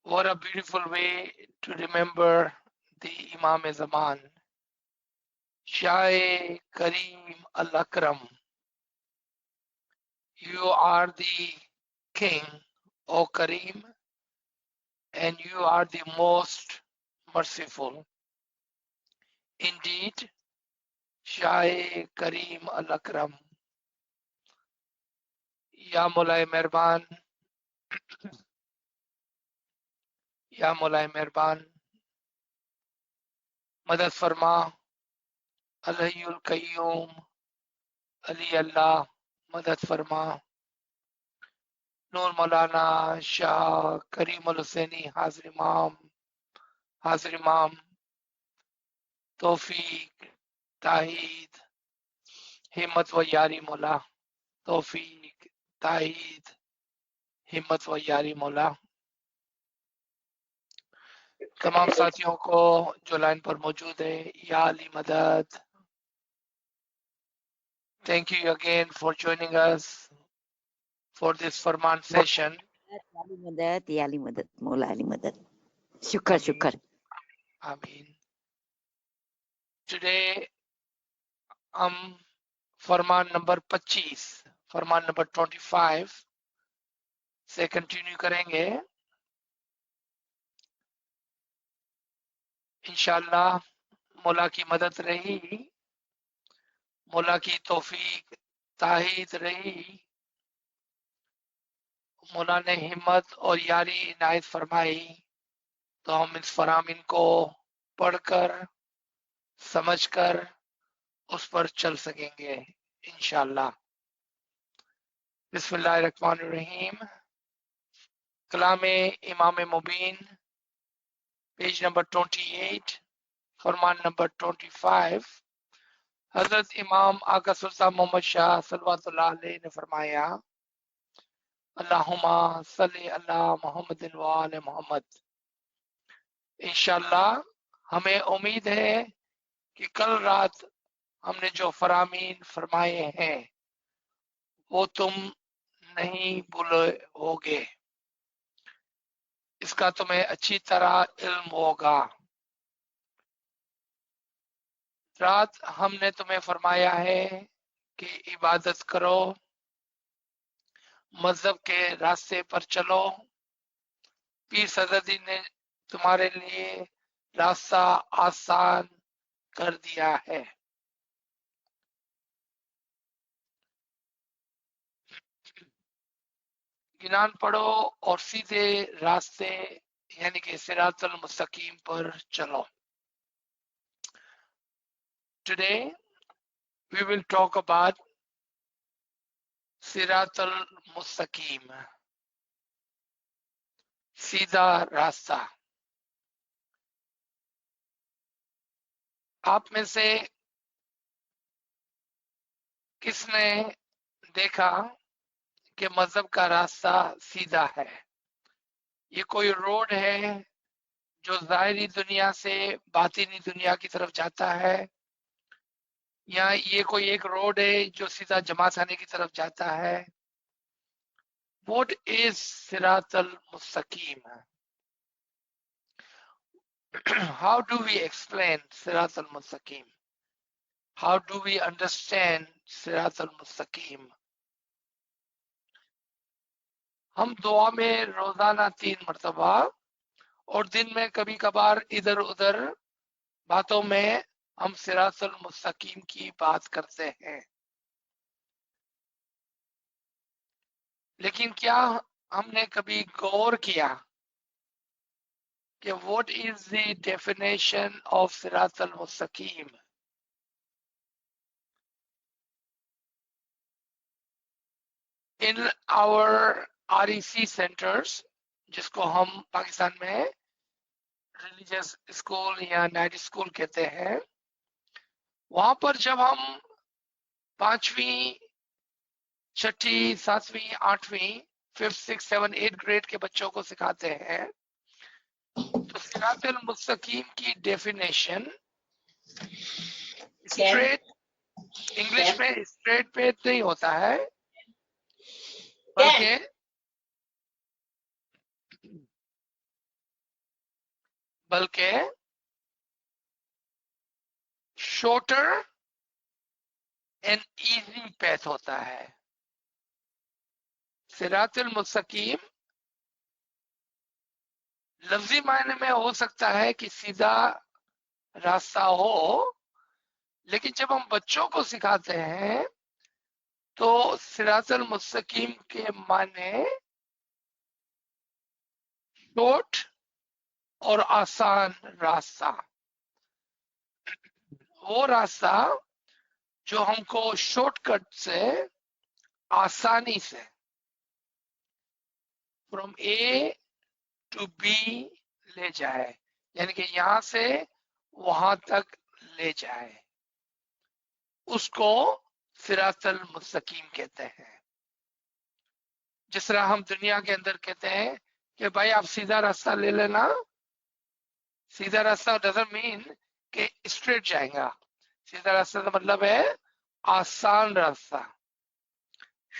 What a beautiful way to remember the Imam Zaman, Shah Kareem Al Akram. You are the king, O Kareem, and you are the most merciful. Indeed, Shah Kareem Al Akram. Ya Mulay Mehrban, Ya Mulay Mehrban, Madad Farma, Alayul Qayyum, Ali Allah, Madad Farma, Nur Maulana Shah Kareem Al Hussaini, Hazir Imam, Tawfiq, Tahid, Himmat wa Yari Mola, Tawfiq, Tahid, Himmat wa Yari Mola. तमाम साथियों को जो line पर मौजूद है, या अली मदद. Thank you again for joining us for this Farman session. Ali Madad, Ya Ali Madad, Mola Ali Madad. Shukar, shukar. Ameen. Today, Farman number 25, Farman number 25 से कंटिन्यू करेंगे. इंशाल्लाह मौला की मदद रही, मौला की तौफीक ताहीद रही, मौला ने हिम्मत और यारी इनायत फरमाई, तो हम इस फरामीन को पढ़कर समझकर उस पर चल सकेंगे इंशाल्लाह. बिस्मिल्लाहिर्रहमानिर्रहीम. कलामे इमाम मुबीन, पेज नंबर 28, फरमान नंबर 25. हजरत इमाम आका सुल्तान मोहम्मद शाह सल्लल्लाहु अलैहि ने फरमाया, अल्लाहुम्मा सल्ली अला मुहम्मदिन व आले मोहम्मद. इंशाल्लाह हमें उम्मीद है कि कल रात हमने जो फरामीन फरमाए हैं वो तुम नहीं भूले होगे, इसका तुम्हें अच्छी तरह इल्म होगा. रात हमने तुम्हें फरमाया है कि इबादत करो, मजहब के रास्ते पर चलो. पीर सददी ने तुम्हारे लिए रास्ता आसान कर दिया है. गिनान पढ़ो और सीधे रास्ते यानी कि सिरातुल मुस्तकीम पर चलो. Today we will talk about सिरातुल मुस्तकीम, सीधा रास्ता. आप में से किसने देखा कि मजहब का रास्ता सीधा है? ये कोई रोड है जो जाहिरी दुनिया से बातिनी दुनिया की तरफ जाता है, या ये कोई एक रोड है जो सीधा जमात खाने की तरफ जाता है? What is Siratul Mustaqim? How do we explain Siratul Mustaqim? How do we understand Siratul Mustaqim? हम दुआ में रोजाना 3 मरतबा और दिन में कभी कभार इधर उधर बातों में हम सिरातुल मुस्तकीम की बात करते हैं, लेकिन क्या हमने कभी गौर किया कि what is the definition of सिरातुल Mustakim? In our REC centers, जिसको हम पाकिस्तान में रिलीजियस स्कूल या नाइट स्कूल कहते हैं, वहां पर जब हम 5वीं, 6ठी, 7वीं, 8वीं, 5th, 6th, 7th, 8th grade के बच्चों को सिखाते हैं, तो सिरातुल मुस्तकीम की डेफिनेशन स्ट्रेट, इंग्लिश में स्ट्रेट पे नहीं होता है, बल्कि बल्कि शॉर्टर एंड इजी पैथ होता है। सिरातुल मुस्तकीम लफ्जी मायने में हो सकता है कि सीधा रास्ता हो, लेकिन जब हम बच्चों को सिखाते हैं तो सिरातुल मुस्तकीम के माने शॉर्ट और आसान रास्ता, वो रास्ता जो हमको शॉर्टकट से आसानी से फ्रॉम ए टू बी ले जाए, यानी कि यहां से वहां तक ले जाए, उसको सिरातुल मुस्तकीम कहते हैं। जिस तरह हम दुनिया के अंदर कहते हैं कि भाई आप सीधा रास्ता ले लेना, सीधा रास्ता डजंट मीन कि स्ट्रेट जाएगा। सीधा रास्ता का मतलब है आसान रास्ता,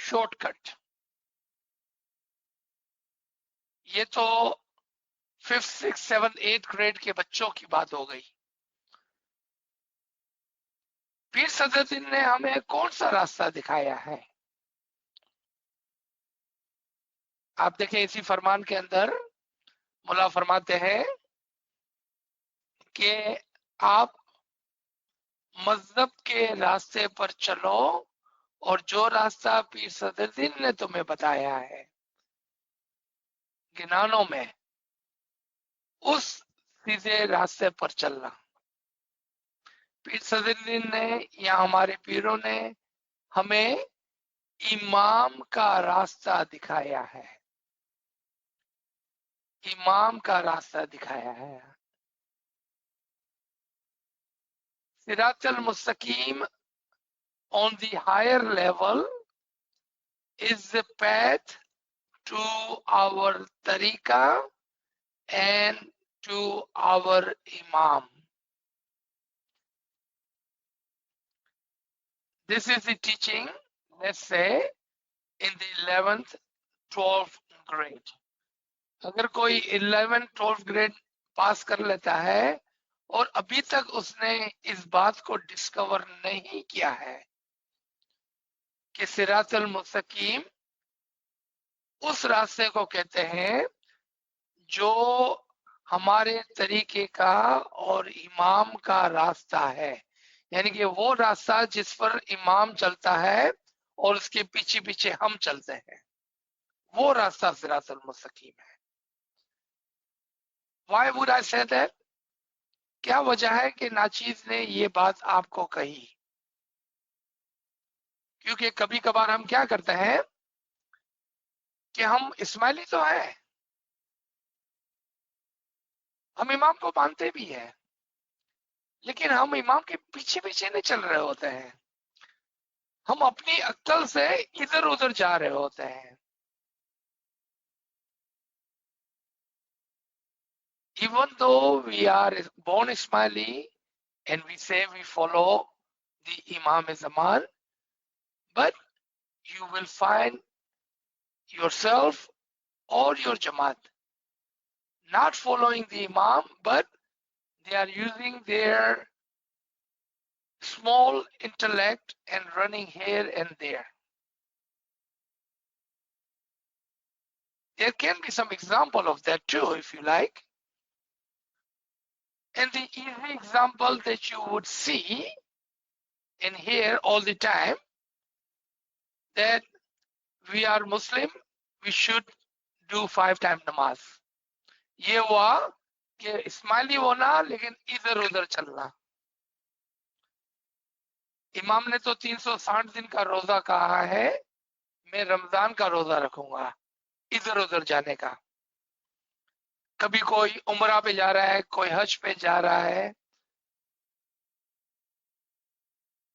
शॉर्टकट। ये तो 5th 6th 7th 8th grade के बच्चों की बात हो गई। पीर सदरुद्दीन ने हमें कौन सा रास्ता दिखाया है? आप देखें इसी फरमान के अंदर मुल्ला फरमाते हैं कि आप मजहब के रास्ते पर चलो और जो रास्ता पीर सदरुद्दीन ने तुम्हें बताया है गिनानों में, उस सीधे रास्ते पर चलना। पीर सदरुद्दीन ने या हमारे पीरों ने हमें इमाम का रास्ता दिखाया है, इमाम का रास्ता दिखाया है। सिरातुल मुस्तकीम on the higher level is the path to our tariqa and to our imam. This is the teaching, let's say, in the 11th 12th grade. अगर कोई 11th 12th grade पास कर लेता है और अभी तक उसने इस बात को डिस्कवर नहीं किया है कि सिरातुल मुस्तकीम उस रास्ते को कहते हैं जो हमारे तरीके का और इमाम का रास्ता है, यानी कि वो रास्ता जिस पर इमाम चलता है और उसके पीछे पीछे हम चलते हैं, वो रास्ता सिरातुल मुस्तकीम है। Why would I say that? क्या वजह है कि नाचीज ने ये बात आपको कही? क्योंकि कभी कभार हम क्या करते हैं कि हम इस्माइली तो है, हम इमाम को मानते भी है, लेकिन हम इमाम के पीछे पीछे नहीं चल रहे होते हैं, हम अपनी अक्ल से इधर उधर जा रहे होते हैं। Even though we are born Ismaili and we say we follow the Imam Zaman, but you will find yourself or your Jamaat not following the Imam, but they are using their small intellect and running here and there. There can be some example of that too, if you like. And the easy example that you would see and hear all the time, that we are Muslim, we should do 5 times namaz. ये हुआ कि इस्माइली होना लेकिन इधर उधर चलना। इमाम ने तो 360 दिन का रोजा कहा है, मैं रमजान का रोजा रखूंगा, इधर उधर जाने का। कभी कोई उम्रा पे जा रहा है, कोई हज पे जा रहा है।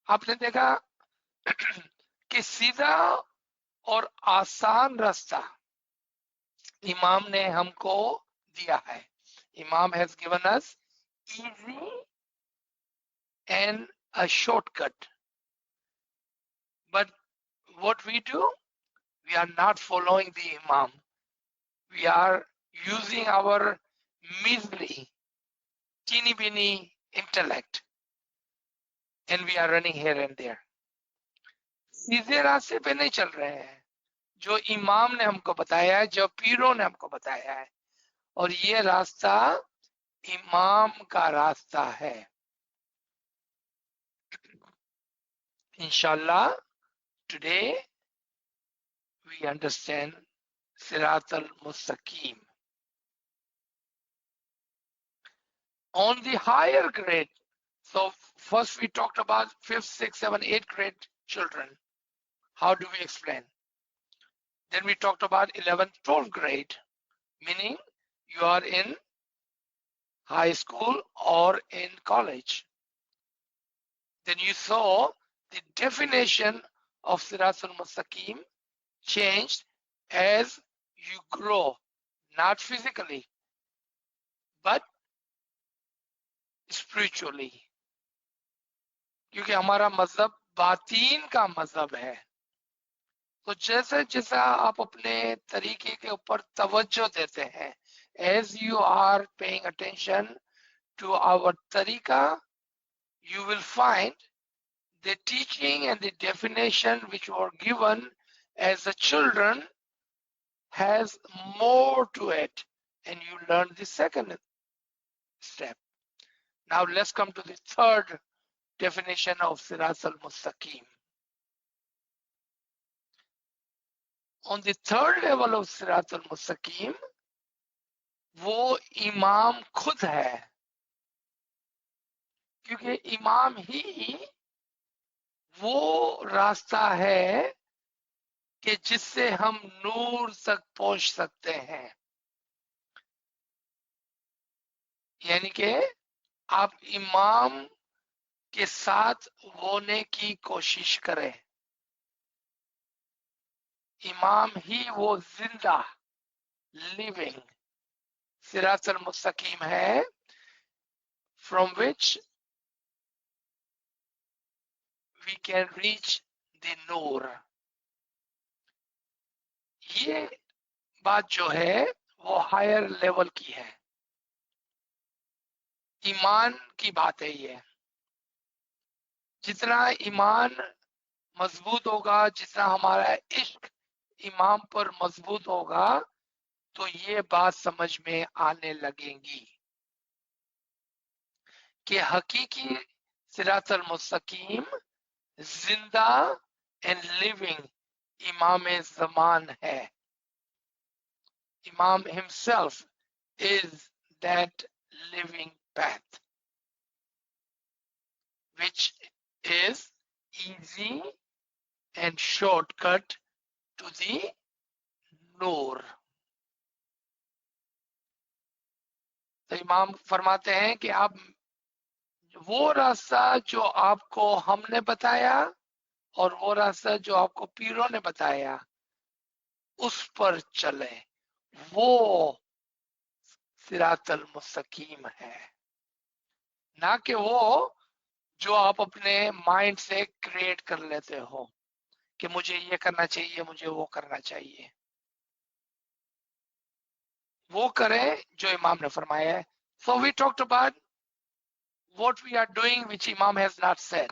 आपने देखा कि सीधा और आसान रास्ता इमाम ने हमको दिया है। इमाम has given us easy and a shortcut. But what we do, we are not following the Imam. We are using our misery teeny weeny intellect, and we are running here and there. सीधे रास्ते पे नहीं चल रहे हैं जो इमाम ने हमको बताया है, जो पीरों ने हमको बताया है, और ये रास्ता इमाम का रास्ता है। इंशाल्लाह today we understand Sirat al-Mustaqim. On the higher grade, so first we talked about 5th, 6th, 7th, 8th grade children. How do we explain? Then we talked about 11th, 12th grade, meaning you are in high school or in college. Then you saw the definition of Sirat al-Mustaqim changed as you grow, not physically, but spiritually. क्योंकि हमारा मजहब बातीन का मजहब है, तो जैसे जैसा आप अपने तरीके के ऊपर तवज्जो देते हैं, as you are paying attention to our tariqa, you will find the teaching and the definition which were given as the children has more to it, and you learn the second step. Now let's come to the third definition of Sirat al-Mustaqim. On the third level of Sirat al-Mustaqim, वो इमाम खुद है, क्योंकि इमाम ही वो रास्ता है कि जिससे हम नूर तक पहुंच सकते हैं। यानी कि आप इमाम के साथ होने की कोशिश करें। इमाम ही वो जिंदा लिविंग सिरात अल मुस्तकीम है, from which we can reach the नूर। ये बात जो है वो हायर लेवल की है, ईमान की बात है। ये जितना ईमान मजबूत होगा, जितना हमारा इश्क इमाम पर मजबूत होगा, तो ये बात समझ में आने लगेगी कि हकीकी सिरात अल मुस्तकीम जिंदा एंड लिविंग इमाम ज़मान है। Imam himself is that living path, which is easy and shortcut to the नूर। तो इमाम फरमाते हैं कि आप वो रास्ता जो आपको हमने बताया और वो रास्ता जो आपको पीरों ने बताया, उस पर चले, वो सिरात अल मुस्तकीम है, ना कि वो जो आप अपने माइंड से क्रिएट कर लेते हो कि मुझे ये करना चाहिए, मुझे वो करना चाहिए। वो करें जो इमाम ने फरमाया है। So we talked about what we are doing which Imam has not said.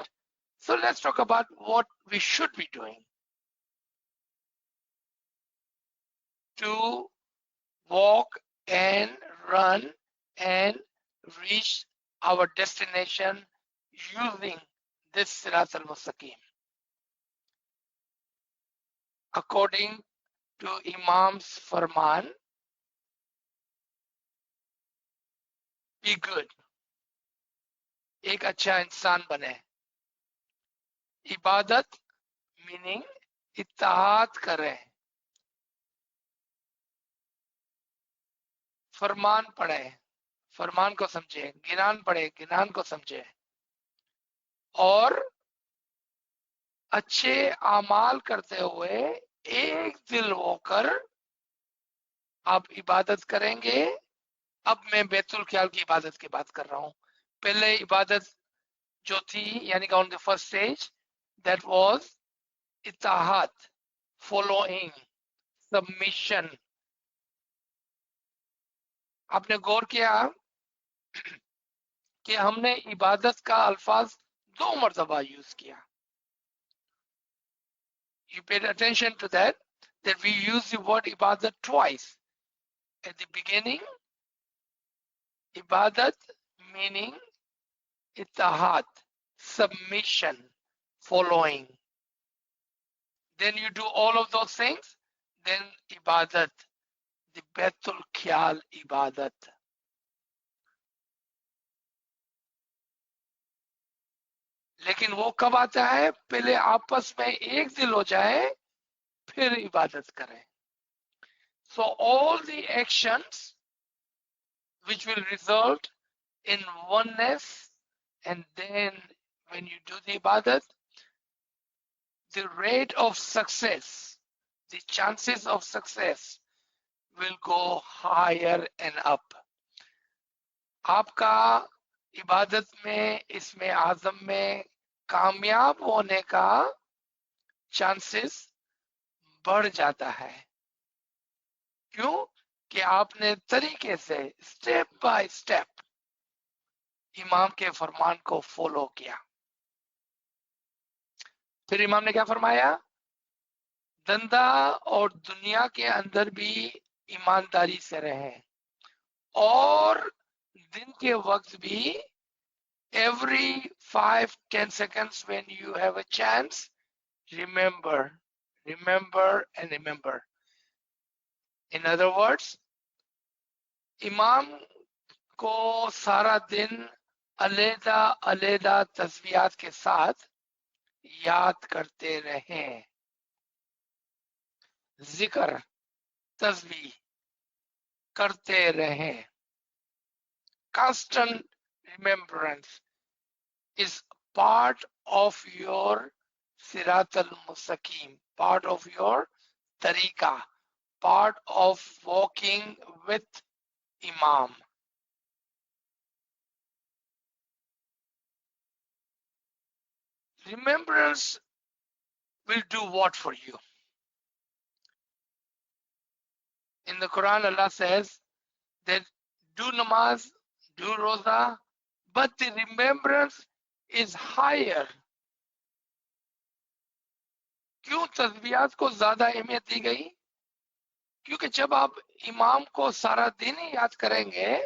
So let's talk about what we should be doing to walk and run and reach our destination using this Sirat al-Mustaqim. According to Imam's Farman, be good, एक अच्छा इंसान बने। इबादत meaning इत्ताअत करें, फरमान पढ़े, फरमान को समझे, गिनान पढ़े, गिनान को समझे, और अच्छे आमाल करते हुए एक दिल होकर आप इबादत करेंगे। अब मैं बैतुल ख्याल की इबादत की बात कर रहा हूँ। पहले इबादत जो थी, यानी कि on the first stage, that was इत्ताअत, फॉलोइंग, सबमिशन। आपने गौर किया कि हमने इबादत का अल्फाज 2 मरतबा यूज किया. You paid attention to that we use the word ibadat twice. At the beginning, ibadat meaning ittihad, submission, following. Then you do all of those things, then ibadat, the Baitul Khiyal ibadat. लेकिन वो कब आता है? पहले आपस में एक दिल हो जाए, फिर इबादत करें. So all the actions which will result in oneness, and then when you do the ibadat, the rate of success, the chances of success will go higher and up. आपका इबादत में, इसमें आज़म में कामयाब होने का चांसेस बढ़ जाता है. क्यों? कि आपने तरीके से स्टेप बाय स्टेप इमाम के फरमान को फॉलो किया. फिर इमाम ने क्या फरमाया? धंधा और दुनिया के अंदर भी ईमानदारी से रहें, और दिन के वक्त भी every 5-10 seconds when you have a chance, remember and remember. In other words, इमाम को सारा दिन अलग-अलग तस्बीहात के साथ याद करते रहें. जिक्र, तस्बीह करते रहें. Constant remembrance is part of your Sirat al-Mustaqim, part of your tariqah, part of walking with Imam. Remembrance will do what for you? In the Quran, Allah says that do namaz, do roza, but the remembrance is higher. क्यों तस्बीहात को ज्यादा अहमियत दी गई? क्योंकि जब आप इमाम को सारा दिन ही याद करेंगे,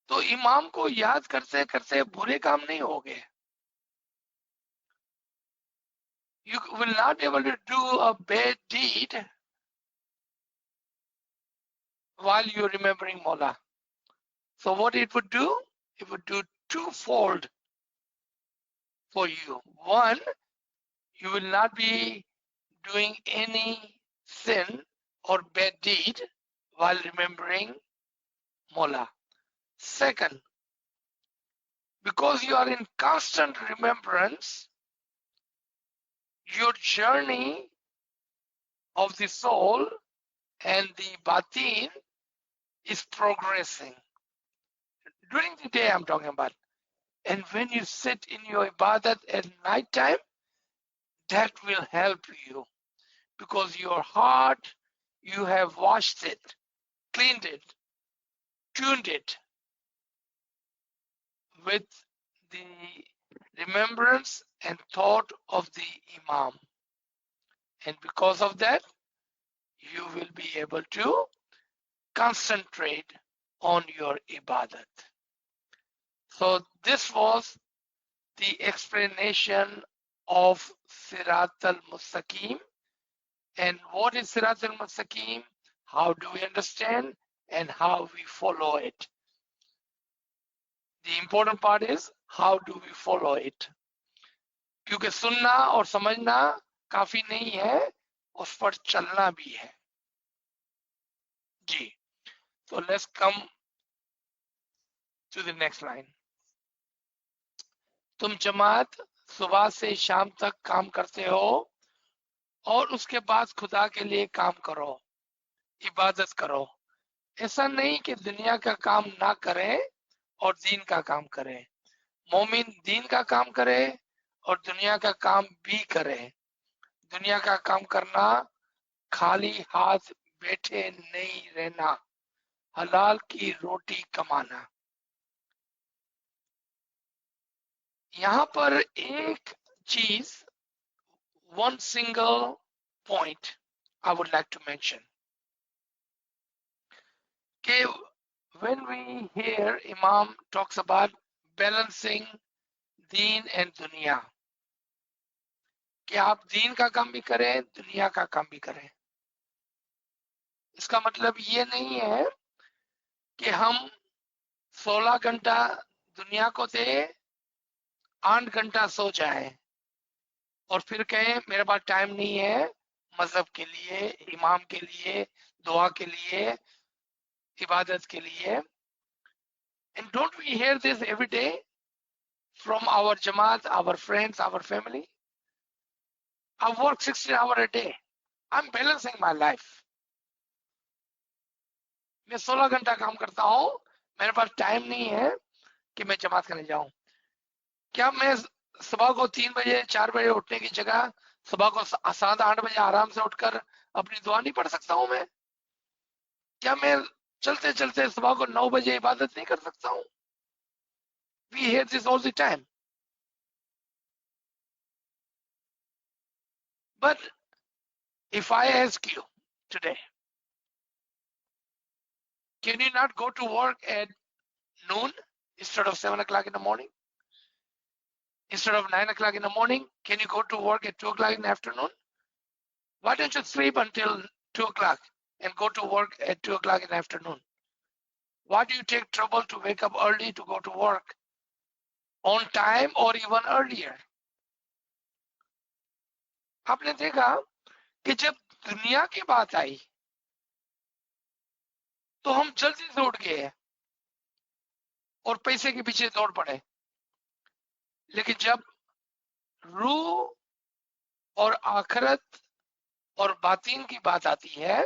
तो इमाम को याद करते करते बुरे काम नहीं होंगे. You will not be able to do a bad deed while you're remembering Mawla. So what it would do? It would do twofold for you. One, you will not be doing any sin or bad deed while remembering Mawla. Second, because you are in constant remembrance, your journey of the soul and the batin is progressing. During the day I'm talking about. And when you sit in your ibadat at night time, that will help you, because your heart, you have washed it, cleaned it, tuned it with the remembrance and thought of the Imam. And because of that, you will be able to concentrate on your ibadat. So this was the explanation of Sirat al-Mustaqim. And what is Sirat al-Mustaqim? How do we understand and how we follow it? The important part is how do we follow it? क्योंकि सुनना और समझना काफी नहीं है, उस पर चलना भी है. जी. So let's come to the next line. तुम जमात सुबह से शाम तक काम करते हो, और उसके बाद खुदा के लिए काम करो, इबादत करो. ऐसा नहीं कि दुनिया का काम ना करें और दीन का काम करें. मोमिन दीन का काम करे और दुनिया का काम भी करे. दुनिया का काम करना, खाली हाथ बैठे नहीं रहना, हलाल की रोटी कमाना. यहां पर एक चीज, one single point I would like to mention. Okay, when we hear Imam talks about balancing deen and dunya, कि आप दीन का काम भी करें, दुनिया का काम भी करें, इसका मतलब ये नहीं है कि हम 16 घंटा दुनिया को दे, 8 घंटा सो जाए और फिर कहें मेरे पास टाइम नहीं है मजहब के लिए, इमाम के लिए, दुआ के लिए, इबादत के लिए. And don't we hear this every day from our jamaat, our friends, our family? I work 16 hours a day. I'm balancing my life. मैं 16 घंटा काम करता हूँ, मेरे पास टाइम नहीं है कि मैं जमात करने जाऊं. क्या मैं सुबह को 3 बजे 4 बजे उठने की जगह सुबह को 7-8 बजे आराम से उठकर अपनी दुआ नहीं पढ़ सकता हूं? मैं क्या मैं चलते चलते सुबह को 9 बजे इबादत नहीं कर सकता हूं? We hear this all the time. But if I ask you today, can you not go to work at noon instead of 7 o'clock in the morning? Instead of 9 o'clock in the morning, can you go to work at 2 o'clock in the afternoon? Why don't you sleep until 2 o'clock and go to work at 2 o'clock in the afternoon? Why do you take trouble to wake up early to go to work on time or even earlier? आपने देखा कि जब दुनिया की बात आई तो हम जल्दी से उठ गए और पैसे के पीछे दौड़ पड़े, लेकिन जब रूह और आखिरत और बातीन की बात आती है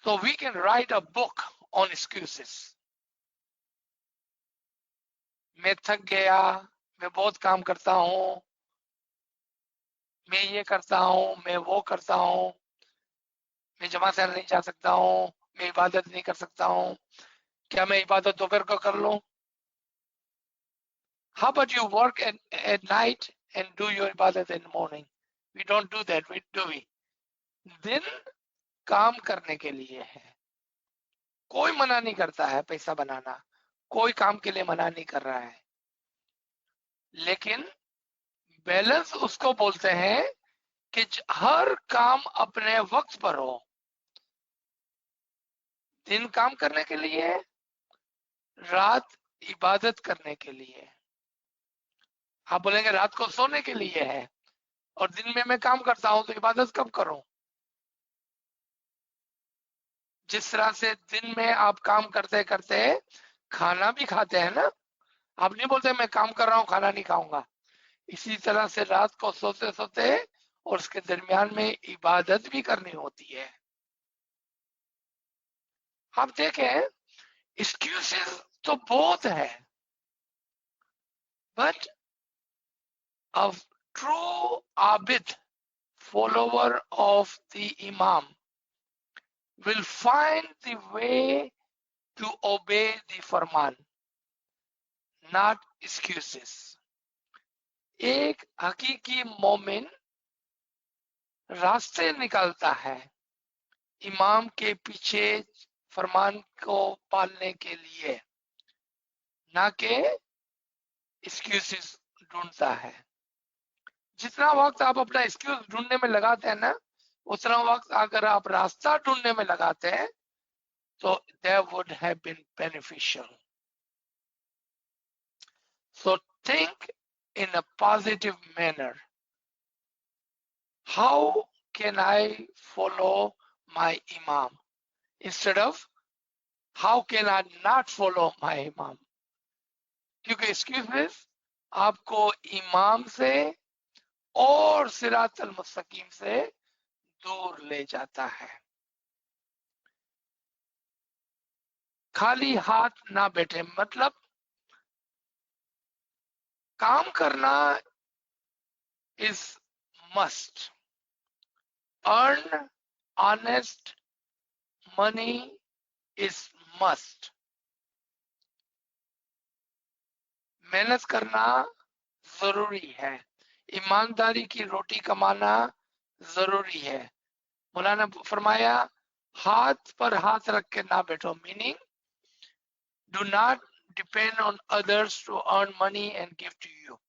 तो we can write a book on excuses. मैं थक गया, मैं बहुत काम करता हूं, मैं ये करता हूं, मैं वो करता हूं, मैं जमात से नहीं जा सकता हूं, मैं इबादत नहीं कर सकता हूं. क्या मैं इबादत दोपहर को कर लूं? How about you work at night and do your ibadat in the morning? We don't do that, do we? दिन काम करने के लिए है. कोई मना नहीं करता है पैसा बनाना, कोई काम के लिए मना नहीं कर रहा है, लेकिन बैलेंस उसको बोलते हैं कि हर काम अपने वक्त पर हो. दिन काम करने के लिए, रात इबादत करने के लिए. आप बोलेंगे रात को सोने के लिए है और दिन में मैं काम करता हूं तो इबादत कब करूं? जिस तरह से दिन में आप काम करते करते खाना भी खाते हैं ना, आप नहीं बोलते मैं काम कर रहा हूं खाना नहीं खाऊंगा. इसी तरह से रात को सोते सोते और उसके दरमियान में इबादत भी करनी होती है. आप देखें एक्सक्यूजेस तो बहुत है, but a true abid follower of the imam will find the way to obey the farman, not excuses. एक हकीकी मोमिन रास्ते निकालता है इमाम के पीछे फरमान को पालने के लिए, ना कि एक्सक्यूजेस ढूंढता है. जितना वक्त आप अपना एक्सक्यूज ढूंढने में लगाते हैं ना, उतना वक्त अगर आप रास्ता ढूंढने में लगाते हैं तो that would have been beneficial. So think in a positive manner. How can I follow my imam? Instead of how can I not follow my imam? क्योंकि एक्सक्यूजेस आपको इमाम से और सिरात अल मुस्तकीम से दूर ले जाता है. खाली हाथ ना बैठे, मतलब काम करना is must. Earn honest money is must. मेहनत करना जरूरी है, ईमानदारी की रोटी कमाना जरूरी है। मौलाना फरमाया हाथ पर हाथ रख के ना बैठो, meaning do not depend on others to earn money and give to you.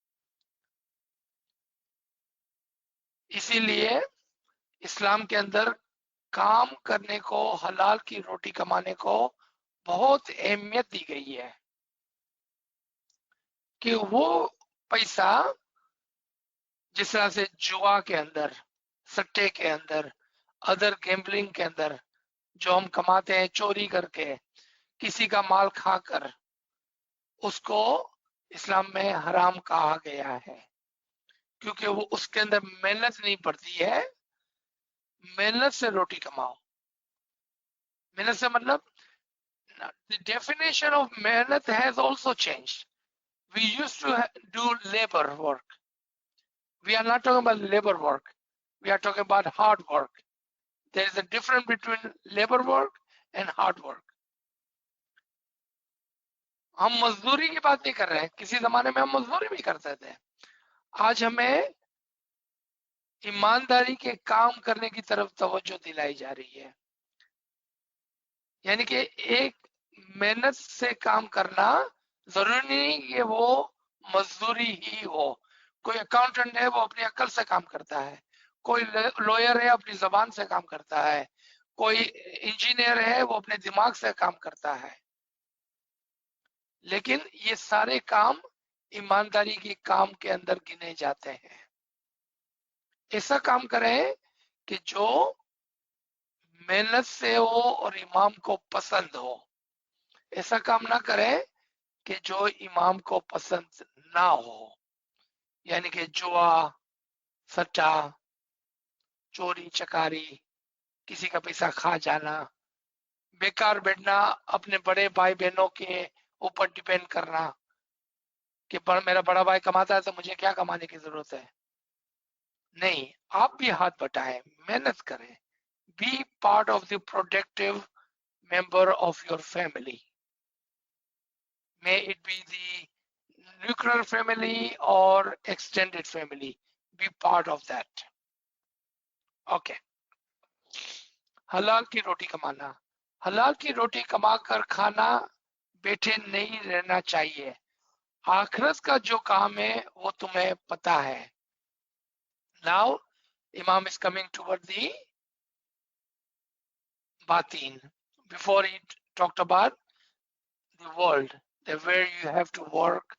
इसीलिए इस्लाम के अंदर काम करने को, हलाल की रोटी कमाने को बहुत अहमियत दी गई है कि वो पैसा जिस तरह से जुआ के अंदर, सट्टे के अंदर, अदर गैम्बलिंग के अंदर जो हम कमाते हैं चोरी करके, किसी का माल खाकर, उसको इस्लाम में हराम कहा गया है, क्योंकि वो उसके अंदर मेहनत नहीं पड़ती है। मेहनत से रोटी कमाओ। मेहनत से मतलब the definition of मेहनत has also changed. We used to do labor work. We are not talking about labor work. We are talking about hard work. There is a difference between labor work and hard work. हम मजदूरी की बात नहीं कर रहे हैं, किसी जमाने में हम मजदूरी भी करते थे। आज हमें ईमानदारी के काम करने की तरफ तवज्जो दिलाई जा रही है, यानी कि एक मेहनत से काम करना जरूरी नहीं कि वो मजदूरी ही हो। कोई अकाउंटेंट है वो अपनी अक्ल से काम करता है, कोई लॉयर है अपनी जबान से काम करता है, कोई इंजीनियर है वो अपने दिमाग से काम करता है। लेकिन ये सारे काम ईमानदारी के काम के अंदर गिने जाते हैं। ऐसा काम करें कि जो मेहनत से हो और इमाम को पसंद हो। ऐसा काम ना करें कि जो इमाम को पसंद ना हो, यानी कि जुआ, सट्टा, चोरी चकारी, किसी का पैसा खा जाना, बेकार बैठना, अपने बड़े भाई बहनों के ऊपर डिपेंड करना कि मेरा बड़ा भाई कमाता है तो मुझे क्या कमाने की जरूरत है। नहीं, आप भी हाथ बटाएं, मेहनत करें, be part of the productive member of your family. May it be the nuclear family or extended family. Be part of that. Okay. हलाल की रोटी कमाना। हलाल की रोटी कमाकर खाना बैठे नहीं रहना चाहिए। आखिरत का जो काम है वो तुम्हें पता है। Now, Imam is coming toward the batin. Before he talked about the world, where you have to work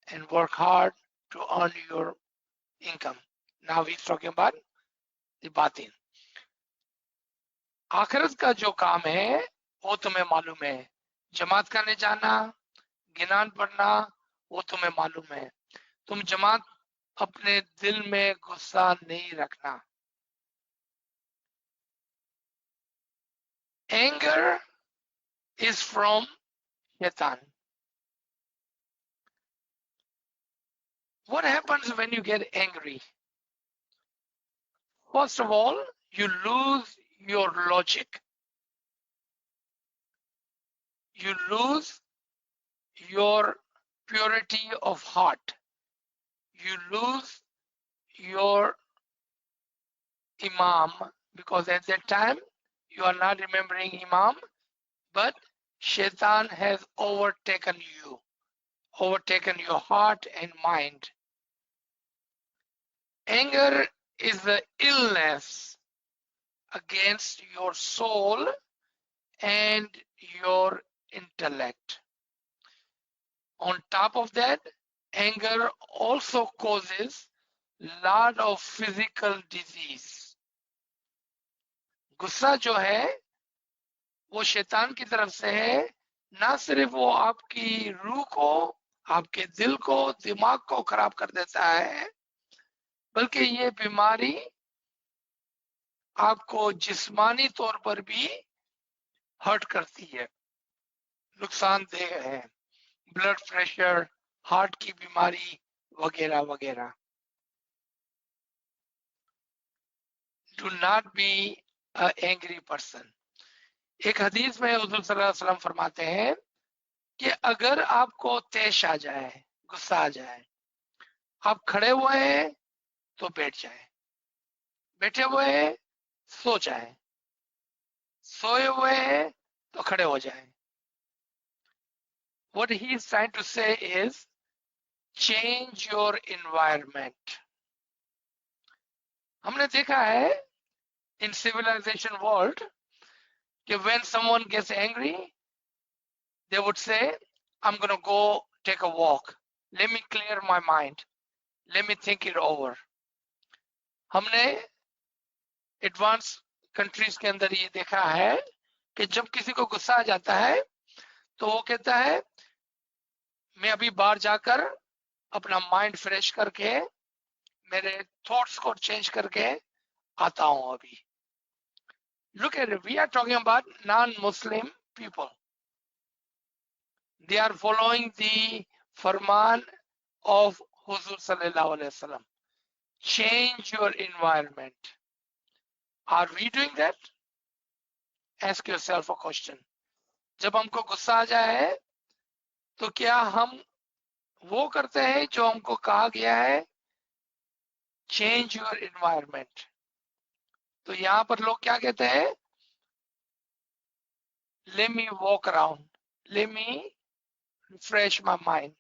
and work hard to earn your income. Now he's talking about the batin. आखिरत का जो काम है वो तुम्हें मालूम है। जमात करने जाना, गिनान पढ़ना, वो तुम्हें मालूम है। तुम जमात अपने दिल में गुस्सा नहीं रखना। Anger is from Shaitan. What happens when you get angry? First of all, you lose your logic. You lose your purity of heart. You lose your Imam, because at that time you are not remembering Imam, but Shaitan has overtaken you, overtaken your heart and mind. Anger is the illness against your soul and your intellect. On top of that, anger also causes lot of physical disease. गुस्सा जो है वो शैतान की तरफ से है। ना सिर्फ वो आपकी रूह को, आपके दिल को, दिमाग को खराब कर देता है, बल्कि ये बीमारी आपको जिस्मानी तौर पर भी हर्ट करती है, नुकसानदेह है। ब्लड प्रेशर, हार्ट की बीमारी वगैरह वगैरह। Do not be a angry person. एक हदीस में हुजूर सल्लल्लाहु अलैहि वसल्लम फरमाते हैं कि अगर आपको तैश आ जाए, गुस्सा आ जाए, आप खड़े हुए हैं तो बैठ जाए, बैठे हुए हैं सो जाए, सोए हुए हैं तो खड़े हो जाए. What he is trying to say is change your environment. हमने देखा है in civilization world कि when someone gets angry, they would say, I'm gonna go take a walk. Let me clear my mind. Let me think it over. हमने advance countries के अंदर ये देखा है कि जब किसी को गुस्सा आ जाता है तो वो कहता है मैं अभी बाहर जाकर अपना माइंड फ्रेश करके मेरे थॉट्स को चेंज करके आता हूं अभी. Look at it, we are talking about non-Muslim people. They are following the Farman of Huzur Sallallahu Alaihi Wasallam. Change your environment. Are we doing that? Ask yourself a question. जब हमको गुस्सा आ जाए तो क्या हम वो करते हैं जो हमको कहा गया है चेंज योर एनवायरमेंट. तो यहाँ पर लोग क्या कहते हैं let me walk around, let me refresh my mind,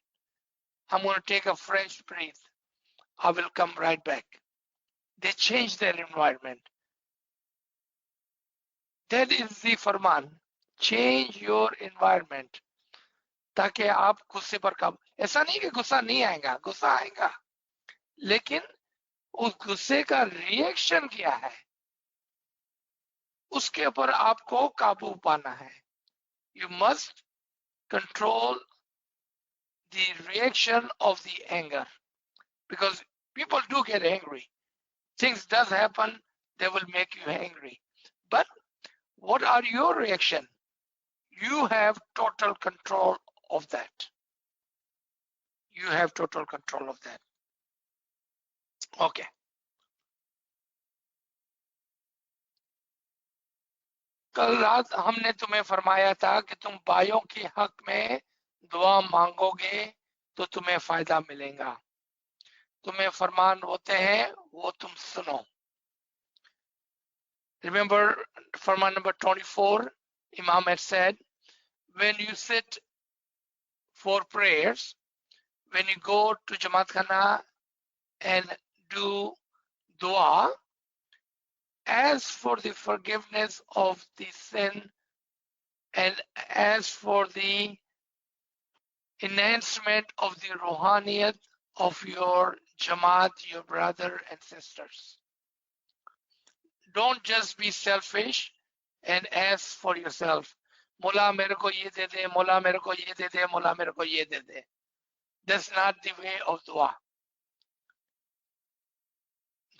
I'm going to take a fresh breath, I will come right back. They change their environment. That is the Farman, change your environment, ताकि आप गुस्से पर काबू. ऐसा नहीं कि गुस्सा नहीं आएगा, गुस्सा आएगा, लेकिन उस गुस्से का रिएक्शन क्या है उसके ऊपर आपको काबू पाना है. You must control the reaction of the anger, because people do get angry. Things does happen, they will make you angry. But what are your reaction? You have total control of that. You have total control of that. Okay. कल रात हमने तुम्हें फरमाया था कि तुम भाइयों के हक में दुआ मांगोगे तो तुम्हें फायदा मिलेगा. तुम्हें फरमान होते हैं वो तुम सुनो. Remember Farman number 24, Imam had said, when you sit for prayers, when you go to Jamaat Khana and do dua, as for the forgiveness of the sin and as for the enhancement of the ruhaniyat of your Jamaat, your brother and sisters. Don't just be selfish and ask for yourself. Mola mere ko ye de de, Mola mere ko ye de de, Mola mere ko ye de de. That's not the way of dua.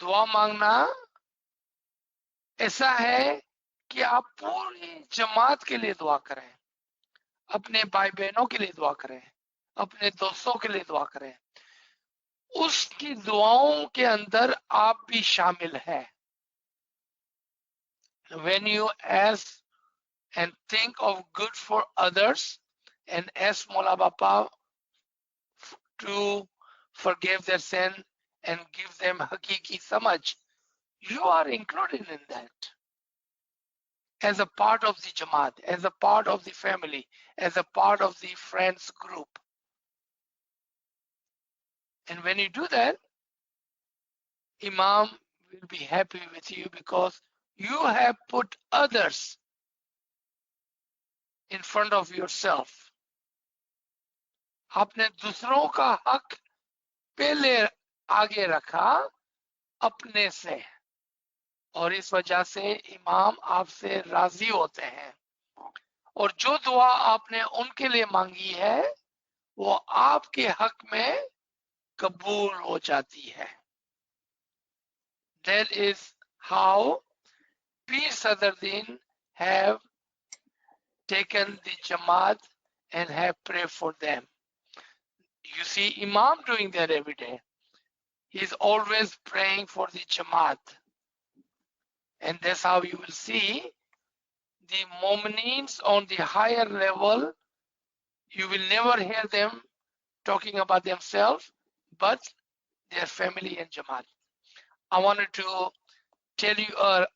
दुआ मांगना ऐसा है कि आप पूरी जमात के लिए दुआ करें, अपने भाई बहनों के लिए दुआ करें, अपने दोस्तों के लिए दुआ करें. उसकी दुआओं के अंदर आप भी शामिल हैं. When you ask and think of good for others and ask Mola Bapa to forgive their sin and give them hakiki samaj, you are included in that as a part of the Jamaat, as a part of the family, as a part of the friends group. And when you do that, Imam will be happy with you because you have put others in front of yourself. आपने दूसरों का हक पहले आगे रखा अपने से, और इस वजह से इमाम आपसे राजी होते हैं, और जो दुआ आपने उनके लिए मांगी है वो आपके हक में कबूल हो जाती है. That is how Pir Sadruddin have taken the Jamaat and have prayed for them. You see Imam doing that every day. He is always praying for the Jamaat. And that's how you will see the Mu'minins on the higher level. You will never hear them talking about themselves, but their family and Jamaat. I wanted to tell you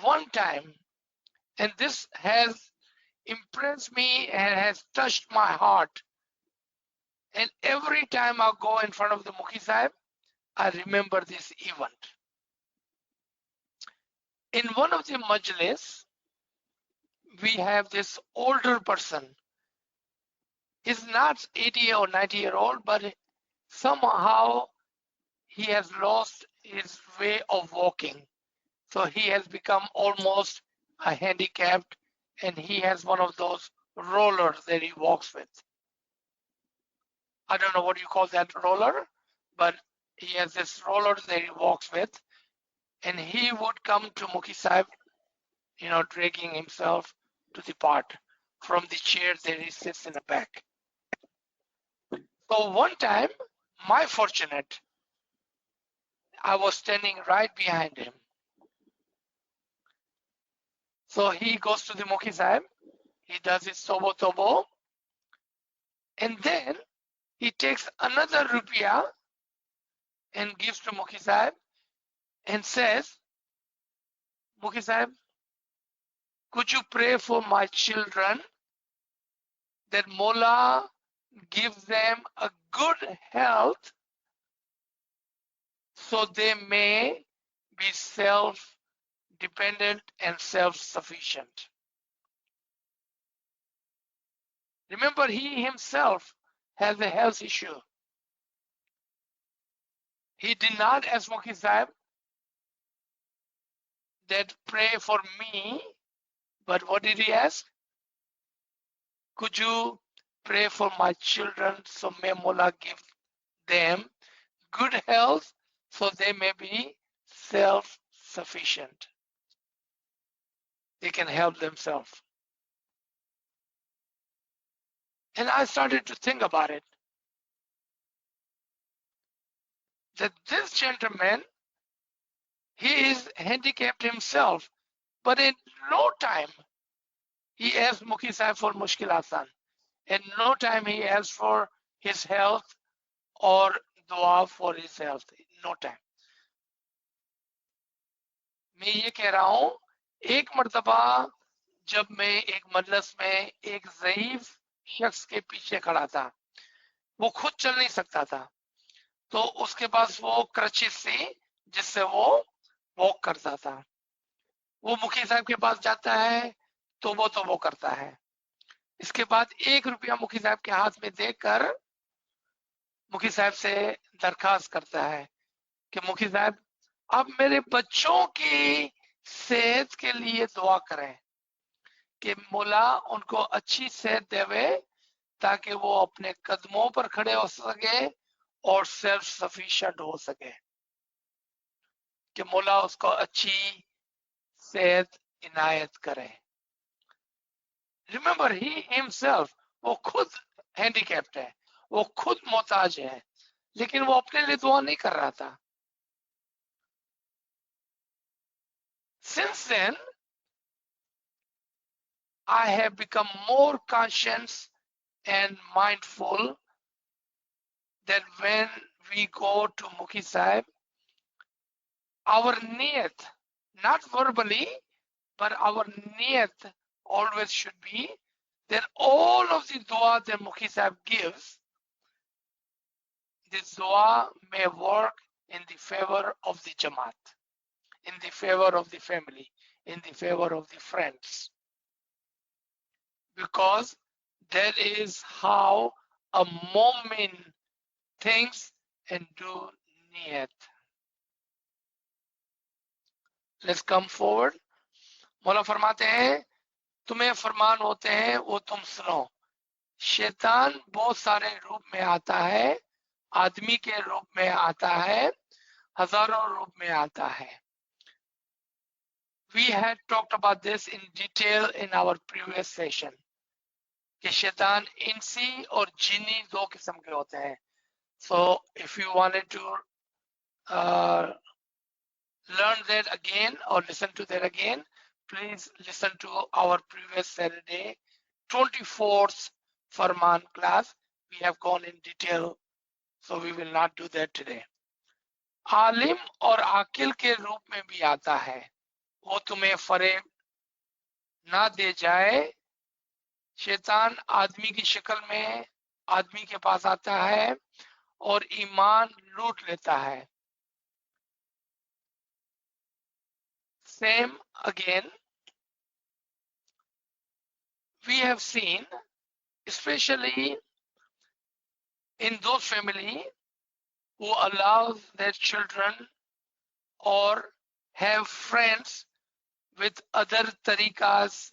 one time, and this has impressed me and has touched my heart. And every time I go in front of the Mukhi Sahib, I remember this event. In one of the majlis, we have this older person. He's not 80 or 90-year-old, but somehow he has lost his way of walking. So he has become almost a handicapped, and he has one of those rollers that he walks with. I don't know what you call that roller, but he has this roller that he walks with, and he would come to Mukhi Sahib, dragging himself to the part from the chair that he sits in the back. So one time, my fortunate, I was standing right behind him. So he goes to the Mukhi Sahib, he does his Tobo Tobo, and then he takes another rupiah and gives to Mukhi Sahib and says, Mukhi Sahib, could you pray for my children that Mola gives them a good health so they may be self-dependent and self-sufficient. Remember, he himself has a health issue. He did not ask Mukhi Sahib that pray for me, but what did he ask? Could you pray for my children so may Mola give them good health so they may be self-sufficient. They can help themselves. And I started to think about it. That this gentleman, he is handicapped himself, but in no time he asked Mukhi Sahib for Mushkil Asan. In no time he asked for his health or dua for his health. No time. मैं ये कह रहा हूं, एक मर्तबा जब मैं एक मजलिस में एक ज़ईफ शख्स के पीछे खड़ा था, वो खुद चल नहीं सकता था, तो उसके पास वो क्रचेस थी जिससे वो वॉक करता था। वो मुखी साहब के पास जाता है तो वो करता है। इसके बाद 1 रुपया मुखी साहब के हाथ में देकर मुखी साहब से दरखास्त करता है कि मुखी साहब, आप मेरे बच्चों की सेहत के लिए दुआ करें कि मौला उनको अच्छी सेहत देवे ताकि वो अपने कदमों पर खड़े हो सके और सेल्फ सफिशिएंट हो सके, कि मौला उसको अच्छी सेहत इनायत करे। रिमेंबर, ही हिमसेल्फ, वो खुद हैंडीकैप्ड है, वो खुद मोहताज है, लेकिन वो अपने लिए दुआ नहीं कर रहा था। Since then, I have become more conscious and mindful that when we go to Mukhi Sahib, our niyat, not verbally, but our niyat always should be that all of the dua that Mukhi Sahib gives, this dua may work in the favor of the Jamaat, in the favor of the family, in the favor of the friends. Because that is how a mu'min thinks and do niyat. Let's come forward. मौला फरमाते हैं, तुम्हें फरमान होते हैं वो तुम सुनो। शैतान बहुत सारे रूप में आता है, आदमी के रूप में आता है, हजारों रूप में आता है। We had talked about this in detail in our previous session कि शैतान इंसी और जिन्नी दो किस्म के होते हैं। So if you wanted to learn that again or listen to that again, please listen to our previous Saturday 24th Farman class, We have gone in detail, so we will not do that today. आलिम और आकिल के रूप में भी आता है, वो तुम्हें फरेब ना दे जाए। शैतान आदमी की शक्ल में आदमी के पास आता है और ईमान लूट लेता है। Same again, we have seen, especially in those family who allow their children or have friends with other tariqas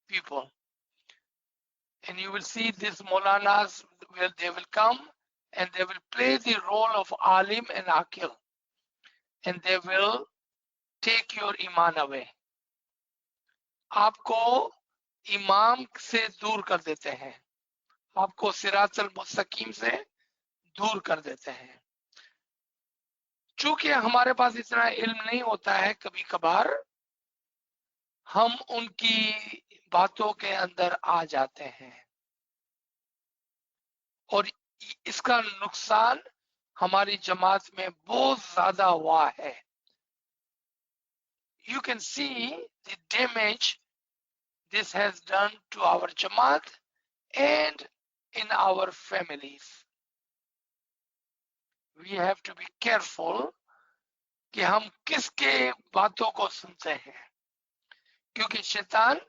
people. And you will see these Maulanas, where they will come and they will play the role of Alim and Akil, and they will take your iman away. आपको इमाम से दूर कर देते हैं, आपको सिरातल मुस्तकीम से दूर कर देते हैं। चूंकि हमारे पास इतना इल्म नहीं होता है, कभी कभार हम उनकी बातों के अंदर आ जाते हैं और इसका नुकसान हमारी जमात में बहुत ज्यादा हुआ है। You can see the damage this has done to our jamaat and in our families. We have to be careful कि हम किसके बातों को सुनते हैं, क्योंकि शैतान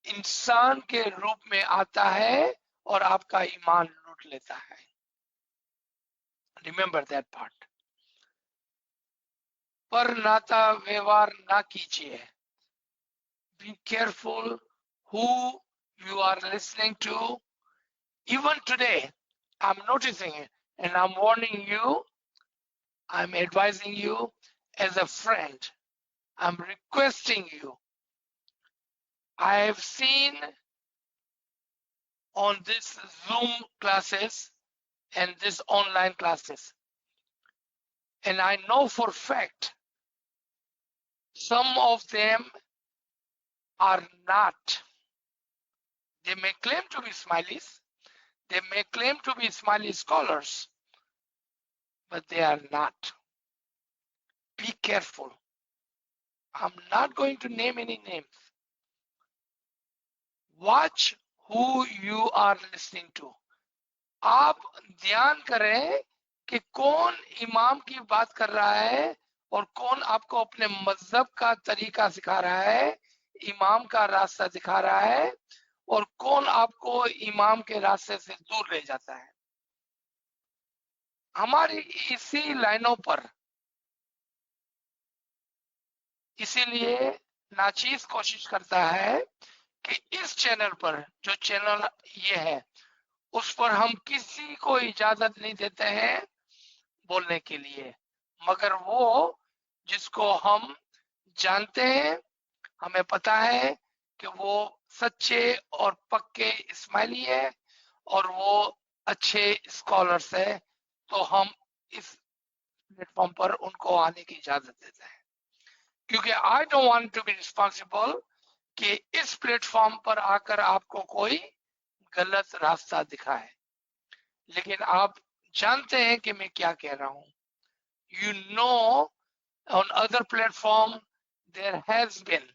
इंसान के रूप में आता है और आपका ईमान लूट लेता है। Remember that part. पर नाता व्यवहार ना कीजिए। Be careful who you are listening to. Even today, I'm noticing it and I'm warning you, I'm advising you as a friend. I'm requesting you. I have seen on this Zoom classes and this online classes, and I know for fact some of them are not. They may claim to be smileys, they may claim to be smiley scholars, but they are not. Be careful. I'm not going to name any names. Watch who you are listening to. आप ध्यान करें कि कौन इमाम की बात कर रहा है और कौन आपको अपने मजहब का तरीका सिखा रहा है, इमाम का रास्ता दिखा रहा है, और कौन आपको इमाम के रास्ते से दूर ले जाता है। हमारी इसी लाइनों पर, इसीलिए नाचीज कोशिश करता है कि इस चैनल पर, जो चैनल ये है, उस पर हम किसी को इजाजत नहीं देते हैं बोलने के लिए, मगर वो जिसको हम जानते हैं, हमें पता है कि वो सच्चे और पक्के इस्माइली है और वो अच्छे स्कॉलर्स है, तो हम इस प्लेटफॉर्म पर उनको आने की इजाजत देते हैं। क्योंकि I don't want to be responsible कि इस प्लेटफॉर्म पर आकर आपको कोई गलत रास्ता दिखाए, लेकिन आप जानते हैं कि मैं क्या कह रहा हूं। You know, on other platform there has been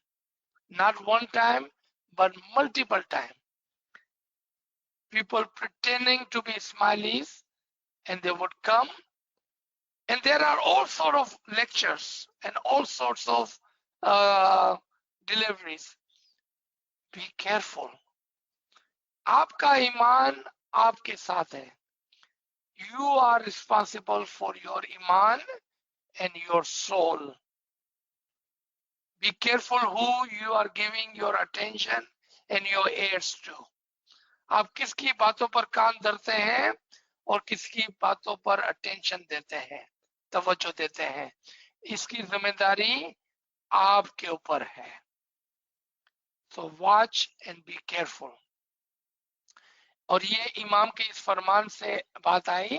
not one time but multiple times people pretending to be smileys, and they would come, and there are all sort of lectures and all sorts of deliveries. Be careful. आपका ईमान आपके साथ है. You are responsible for your iman and your soul. Be careful who you are giving your attention and your ears to. आप किसकी बातों पर कान धरते हैं और किसकी बातों पर अटेंशन देते हैं, तवज्जो देते हैं, इसकी जिम्मेदारी आपके ऊपर है. So watch and be careful. और ये इमाम के इस फरमान से बात आई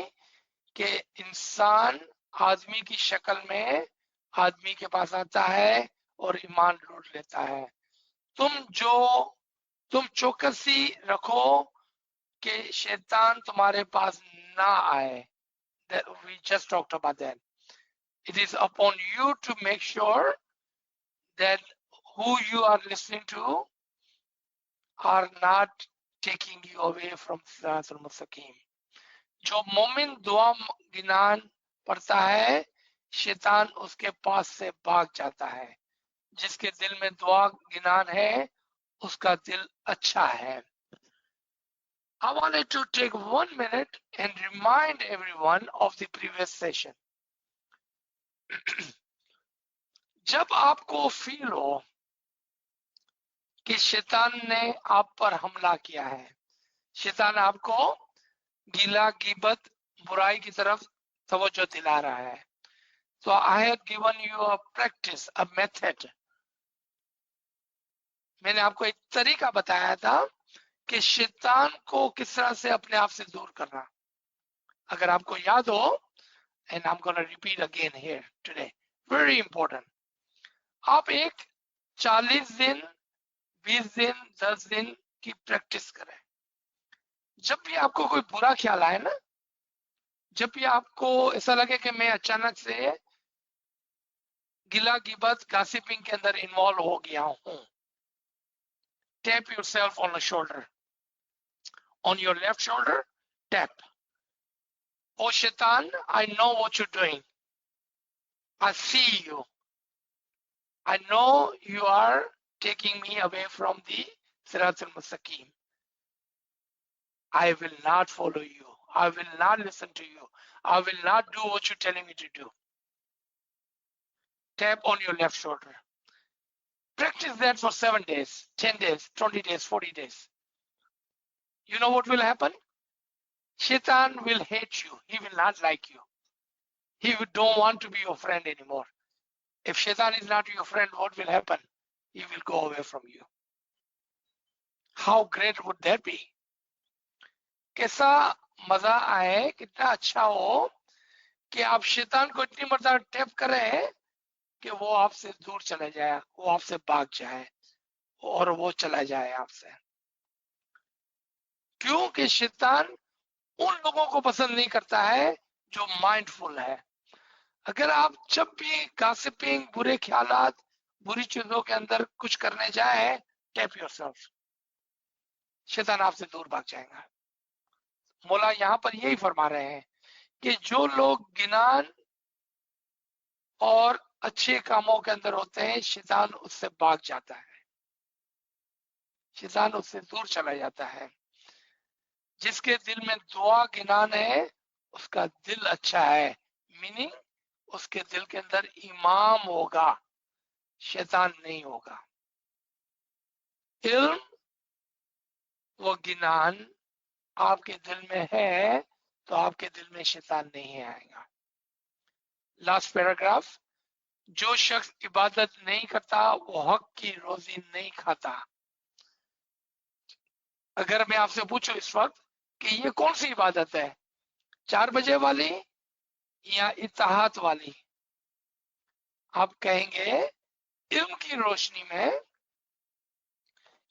कि इंसान आदमी की शक्ल में आदमी के पास आता है और ईमान लूट लेता है. तुम चौकसी रखो कि शैतान तुम्हारे पास ना आए. That we just talked about that. It is upon you to make sure that who you are listening to are not taking you away from Siratul Mustaqim. जो मोमिन दुआ गिनान पढ़ता है, शैतान उसके पास से भाग जाता है. जिसके दिल में दुआ गिनान है, उसका दिल अच्छा है. I wanted to take 1 minute and remind everyone of the previous session. जब आपको फील हो कि शैतान ने आप पर हमला किया है, शैतान आपको गीला गिबत बुराई की तरफ तवज्जो दिला रहा है, तो I have given you a practice, a method. मैंने आपको एक तरीका बताया था कि शैतान को किस तरह से अपने आप से दूर करना. अगर आपको याद हो, and I'm going to repeat again here today, very important. आप एक 40 दिन, 20 दिन, 10 दिन की प्रैक्टिस करें. जब भी आपको कोई बुरा ख्याल आए ना, जब भी आपको ऐसा लगे कि मैं अचानक से गिला गिबत गॉसिपिंग के अंदर इन्वॉल्व हो गया हूं, tap yourself on the shoulder, on your left shoulder, tap. Oh shaitan, I know what you're doing. I see you. I know you are taking me away from the Sirat al-Mustaqim. I will not follow you. I will not listen to you. I will not do what you're telling me to do. Tap on your left shoulder. Practice that for 7 days, 10 days, 20 days, 40 days. You know what will happen? Shaitan will hate you. He will not like you. He don't want to be your friend anymore. If Shaitan is not your friend, what will happen? He will go away from you. How great would that be? कैसा मजा आए, कितना अच्छा हो कि आप शैतान को इतनी मर्तबा टैप करें कि वो आपसे दूर चले जाए, वो आपसे भाग जाए और वो चला जाए आपसे. क्योंकि शैतान उन लोगों को पसंद नहीं करता है जो माइंडफुल है. अगर आप जब भी गॉसिपिंग, बुरे ख्यालात, बुरी चीजों के अंदर कुछ करने जाए, टैप योरसेल्फ, शैतान आपसे दूर भाग जाएगा. मौला यहाँ पर यही फरमा रहे हैं कि जो लोग गिनान और अच्छे कामों के अंदर होते हैं, शैतान उससे भाग जाता है, शैतान उससे दूर चला जाता है. जिसके दिल में दुआ गिनान है, उसका दिल अच्छा है, मीनिंग उसके दिल के अंदर ईमान होगा, शैतान नहीं होगा. इल्म व गिनान आपके दिल में है तो आपके दिल में शैतान नहीं आएगा. Last paragraph. जो शख्स इबादत नहीं करता वो हक की रोजी नहीं खाता. अगर मैं आपसे पूछूं इस वक्त कि ये कौन सी इबादत है, 4 बजे वाली या इत्तेहाद वाली, आप कहेंगे इल्म की रोशनी में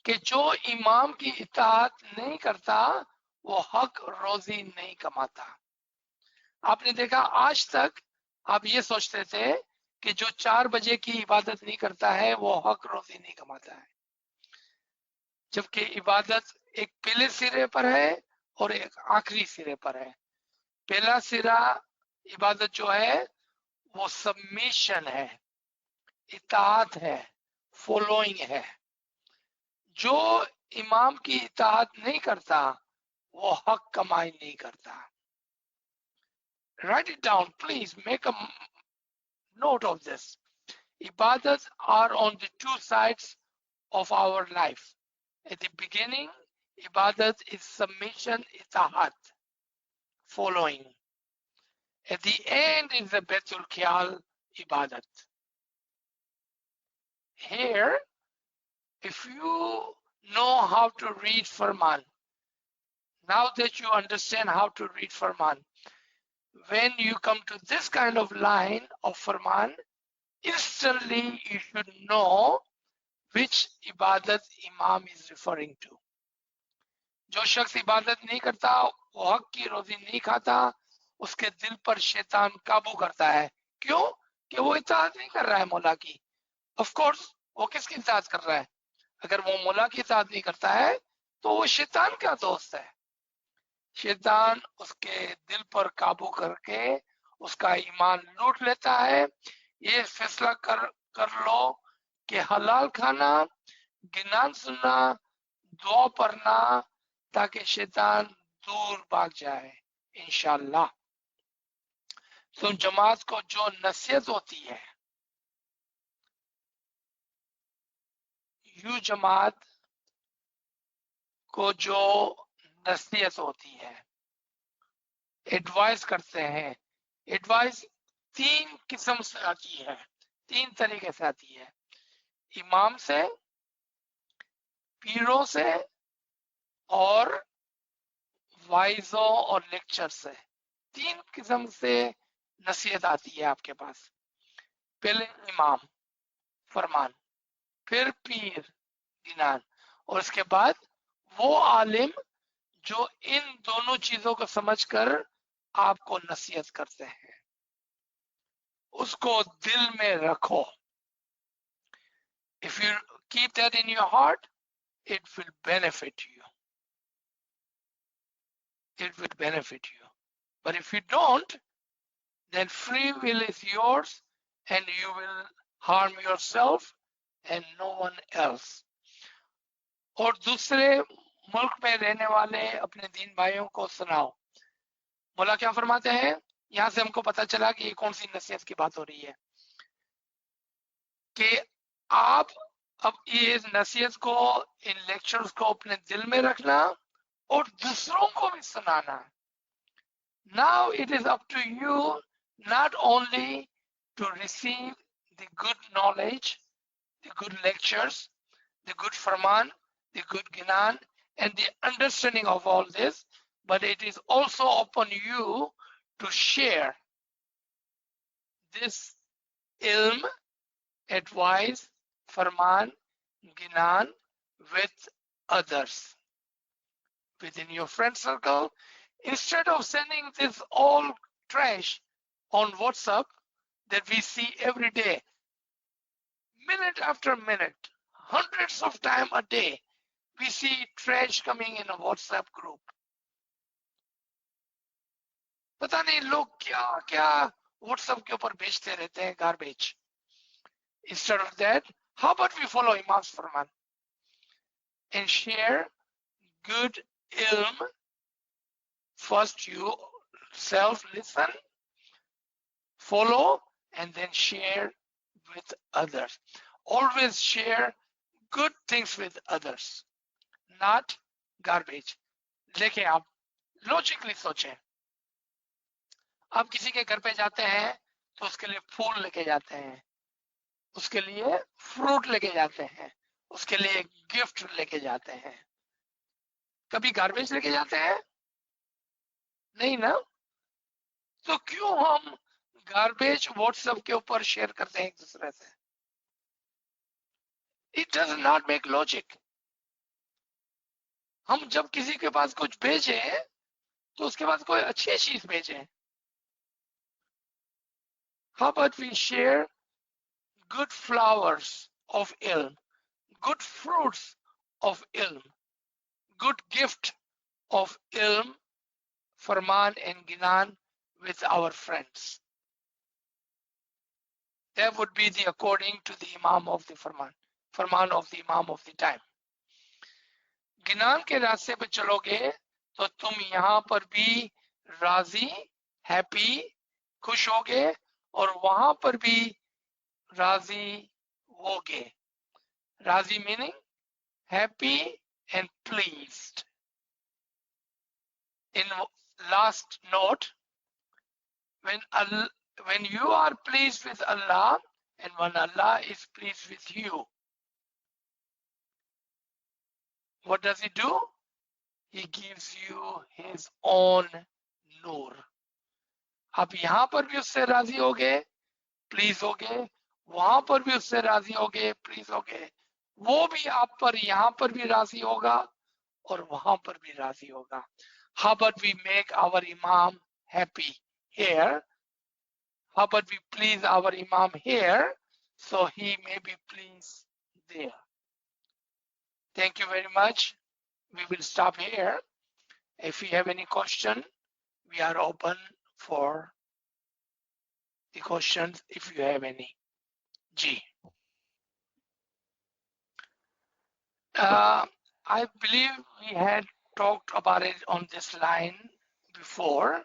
कि जो इमाम की इत्तेहाद नहीं करता वो हक रोजी नहीं कमाता. आपने देखा आज तक आप ये सोचते थे कि जो 4 बजे की इबादत नहीं करता है वो हक रोजी नहीं कमाता है, जबकि इबादत एक पहले सिरे पर है और एक आखिरी सिरे पर है. पहला सिरा इबादत जो है वो सबमिशन है, इताअत है, फॉलोइंग है. जो इमाम की इताअत नहीं करता वो हक कमाई नहीं करता. Write it down, please. Make a note of this. Ibadats are on the 2 sides of our life. At the beginning, ibadat is submission, itaat, following. At the end is the Betul Khiyal ibadat. Here, if you know how to read Farman, now that you understand how to read Farman, when you come to this kind of line of Farman, instantly you should know which ibadat Imam is referring to. जो शख्स इबादत नहीं करता, वो हक की रोजी नहीं खाता, उसके दिल पर शैतान काबू करता है। क्यों? कि वो इताअत नहीं कर रहा है मौला की। ऑफ कोर्स वो किसकी इताअत कर रहा है? अगर वो मौला की इताअत नहीं करता है तो वो शैतान का दोस्त है। शैतान उसके दिल पर काबू करके उसका ईमान लूट लेता है। ये फैसला कर लो कि हलाल खाना, गिनान सुनना, दुआ पढ़ना, ताकि शैतान दूर भाग जाए इंशाल्लाह। तो जमात को जो नसीहत होती है, यू जमात को जो नसीहत होती है, एडवाइस करते हैं, एडवाइस 3 किस्म से आती है, 3 तरीके से आती है। इमाम से, पीरों से और वाइजों और लेक्चर से। 3 किस्म से नसीहत आती है आपके पास। पहले इमाम फरमान, फिर पीर गिनान, और उसके बाद वो आलिम जो इन दोनों चीजों को समझकर आपको नसीहत करते हैं। उसको दिल में रखो। If you keep that in your heart, it will benefit you. It will benefit you. But if you don't, then free will is yours and you will harm yourself and no one else. और दूसरे मुल्क में रहने वाले अपने दीन भाइयों को सुनाओ। मौला क्या फरमाते हैं? यहां से हमको पता चला कि ये कौन सी नसीहत की बात हो रही है कि आप अब ये नसीहत को, इन लेक्चर्स को अपने दिल में रखना और दूसरों को भी सुनाना। Now it is up to you not only to receive the good knowledge, the good lectures, the good Farman, the good Ginan, and the understanding of all this, but it is also upon you to share this ilm, advice, Farman, Ginan with others within your friend circle. Instead of sending this all trash on WhatsApp that we see every day, minute after minute, hundreds of times a day, we see trash coming in a WhatsApp group. पता नहीं लोग क्या क्या WhatsApp के ऊपर भेजते रहते हैं, garbage. Instead of that, how about we follow Imam's Farman and share good ilm? First you self listen, follow, and then share with others. Always share good things with others, not garbage. देखिए आप logically सोचें, आप किसी के घर पे जाते हैं तो उसके लिए फूल लेके जाते हैं, उसके लिए फ्रूट लेके जाते हैं, उसके लिए गिफ्ट लेके जाते हैं। कभी गार्बेज लेके जाते हैं? नहीं ना। तो क्यों हम गार्बेज व्हाट्सएप के ऊपर शेयर करते हैं एक दूसरे से? It does not make logic. हम जब किसी के पास कुछ भेजे तो उसके पास कोई अच्छी चीज भेजे। How about we share good flowers of ilm, good fruits of ilm, good gift of ilm, Farman and Ginan with our friends. That would be the according to the Imam of the Farman of the Imam of the time. गिनान के रास्ते पे चलोगे तो तुम यहाँ पर भी राजी, हैप्पी, खुश होगे और वहां पर भी राजी होगे। राजी meaning happy and pleased. In last note, when you are pleased with Allah and when Allah is pleased with you, what does he do? He gives you his own nur. आप यहाँ पर भी उससे राजी होगे, प्लीज होगे, वहां पर भी उससे राजी होगे, प्लीज होगे, वो भी आप पर यहाँ पर भी राजी होगा और वहां पर भी राजी होगा. How about we make our Imam happy here? How about we please our Imam here so he may be pleased there? Thank you very much. We will stop here. If you have any question, we are open for the questions if you have any. G. I believe we had talked about it on this line before.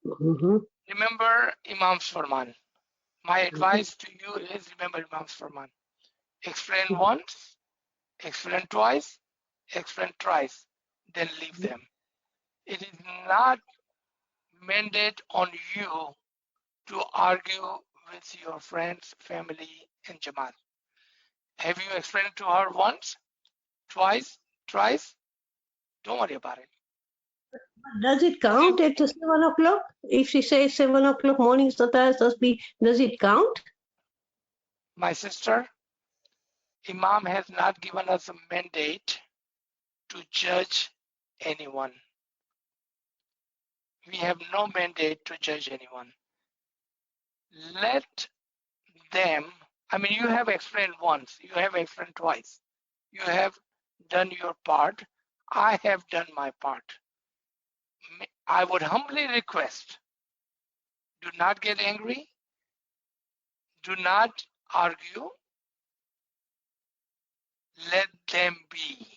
Remember Imam's Farman. My advice to you is remember Imam's Farman. Explain once, explain twice, explain thrice, then leave them. It is not mandate on you to argue with your friends, family, and Jamaat. Have you explained to her once, twice, thrice? Don't worry about it. Does it count at 7 o'clock? If she says 7 o'clock morning sataya tasbih, does it count? My sister, Imam has not given us a mandate to judge anyone. We have no mandate to judge anyone. Let them, I mean, you have explained once, you have explained twice. You have done your part. I have done my part. I would humbly request, do not get angry. Do not argue. Let them be.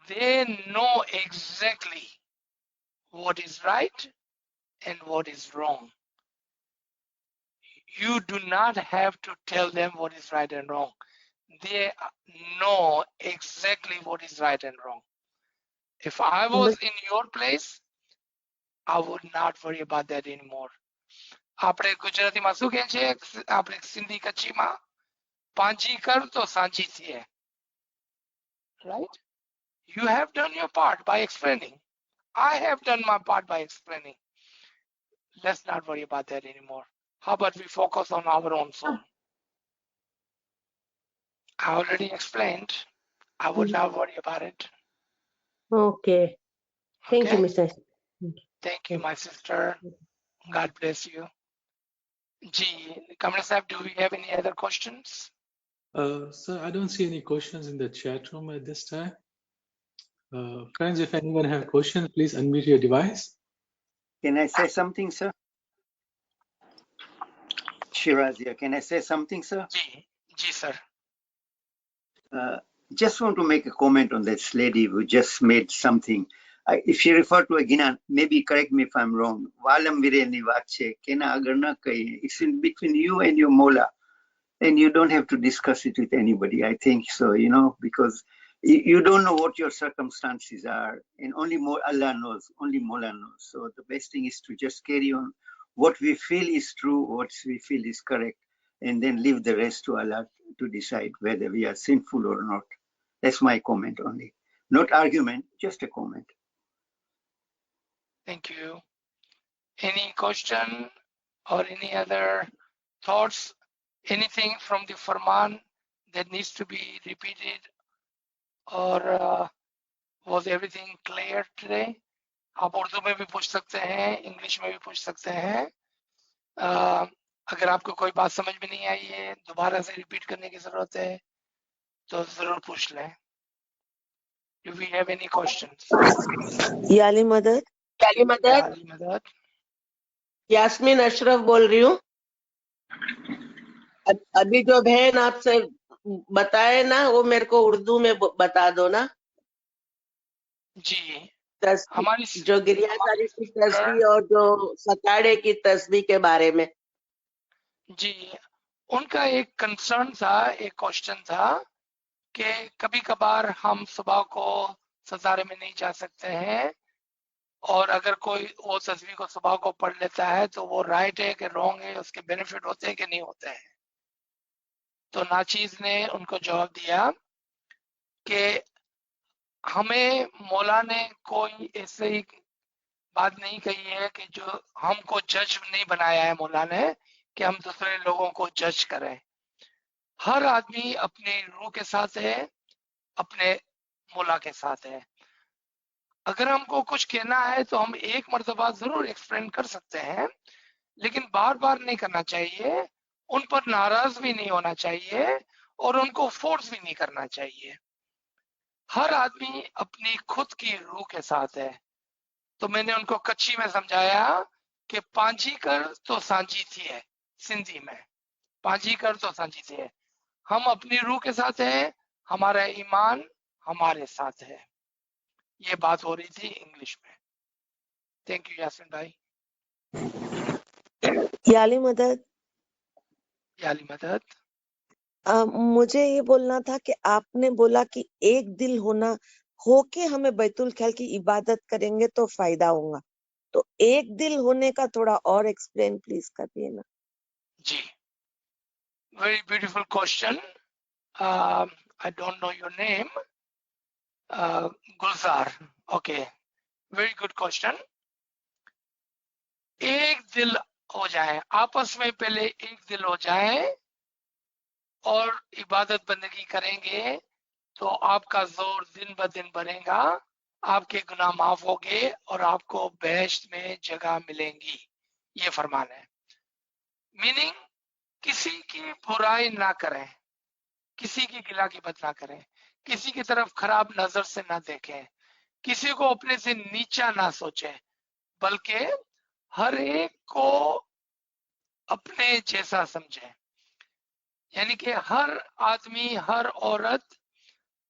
They know exactly what is right and what is wrong. You do not have to tell them what is right and wrong. They know exactly what is right and wrong. If I was in your place, I would not worry about that anymore. આપણે ગુજરાતીમાં શું કહે છે આપણે સિંધી કચ્છીમાં પાંજી કર તો સાંજી થઈએ. Right? You have done your part by explaining. I have done my part by explaining. Let's not worry about that anymore. How about we focus on our own soul? I already explained. I would not worry about it. Okay. Thank you, Okay? Mr. Thank you, my sister. God bless you. G, Kamala Sahib, do we have any other questions? Sir, I don't see any questions in the chat room at this time. Friends, if anyone have questions, please unmute your device. Can I say something, sir? Shirazia, can I say something, sir? G, sir. Just want to make a comment on this lady who just made something. If she referred to a Ginan, maybe correct me if I'm wrong. Walam vireni vache, kena agar na kahiye. It's in between you and your Mola. And you don't have to discuss it with anybody. I think so, because you don't know what your circumstances are. And only Allah knows, only Mola knows. So the best thing is to just carry on what we feel is true, what we feel is correct, and then leave the rest to Allah to decide whether we are sinful or not. That's my comment only. Not argument, just a comment. Thank you. Any question or any other thoughts? Anything from the Farman that needs to be repeated, or was everything clear today? आप उर्दू में भी पूछ सकते हैं, English में भी पूछ सकते हैं. अगर आपको कोई बात समझ में नहीं आई है, दोबारा से रिपीट करने की जरूरत है, तो जरूर पूछ लें. Do we have any questions? याली मदद यास्मीन अशरफ बोल रही हूँ. अभी जो बहन आपसे बताए ना, वो मेरे को उर्दू में बता दो ना. जी, हमारी जो गिरिया शरीफ की तस्बीह और जो सताड़े की तस्बीह के बारे में. जी, उनका एक कंसर्न था, एक क्वेश्चन था कि कभी कभार हम सुबह को सतारे में नहीं जा सकते हैं, और अगर कोई वो तस्बीह को सुबह को पढ़ लेता है तो वो राइट है कि रॉन्ग है, उसके बेनिफिट होते हैं कि नहीं होते हैं. तो नाचीज ने उनको जवाब दिया कि हमें मौला ने कोई ऐसे ही बात नहीं कही है कि जो हमको जज नहीं बनाया है मौला ने कि हम दूसरे लोगों को जज करें. हर आदमी अपनी रूह के साथ है, अपने मौला के साथ है। अगर हमको कुछ कहना है तो हम एक मर्तबा जरूर एक्सप्लेन कर सकते हैं, लेकिन बार बार नहीं करना चाहिए, उन पर नाराज भी नहीं होना चाहिए और उनको फोर्स भी नहीं करना चाहिए। हर आदमी अपनी खुद की रूह के साथ है। तो मैंने उनको कच्ची में समझाया कि पांजी कर तो सांझी थी है, सिंधी में पांजी कर तो सांझी थी है। हम अपनी रूह के साथ है, हमारा ईमान हमारे साथ है। ये बात हो रही थी इंग्लिश में। थैंक यू यासिन भाई। याली मदद, याली मदद। मुझे ये बोलना था कि आपने बोला कि एक दिल होना होके हमें बैतुल ख्याल की इबादत करेंगे तो फायदा होगा, तो एक दिल होने का थोड़ा और एक्सप्लेन प्लीज करिए ना। जी, very beautiful question. I don't know your name. Gulzar, okay, very good question. एक दिल हो जाए, आपस में पहले एक दिल हो जाए और इबादत बंदगी करेंगे तो आपका जोर दिन ब दिन बढ़ेगा, आपके गुनाह माफ होंगे और आपको बेहश्त में जगह मिलेंगी। ये फरमान है। मीनिंग किसी की बुराई ना करें, किसी की गिला गिबत ना करें, किसी की तरफ खराब नजर से ना देखें, किसी को अपने से नीचा ना सोचें, बल्कि हर एक को अपने जैसा समझें। यानी कि हर आदमी, हर औरत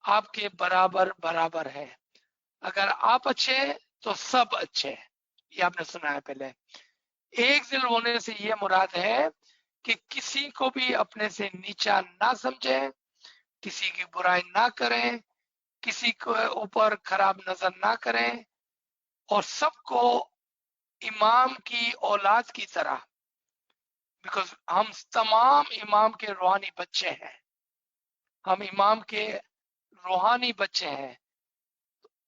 आपके बराबर बराबर है। अगर आप अच्छे तो सब अच्छे। ये आपने सुना है पहले। एक दिल होने से ये मुराद है कि किसी को भी अपने से नीचा ना समझे, किसी की बुराई ना करें, किसी के ऊपर खराब नजर ना करें और सबको इमाम की औलाद की तरह, बिकॉज हम तमाम इमाम के रूहानी बच्चे हैं, हम इमाम के रूहानी बच्चे हैं।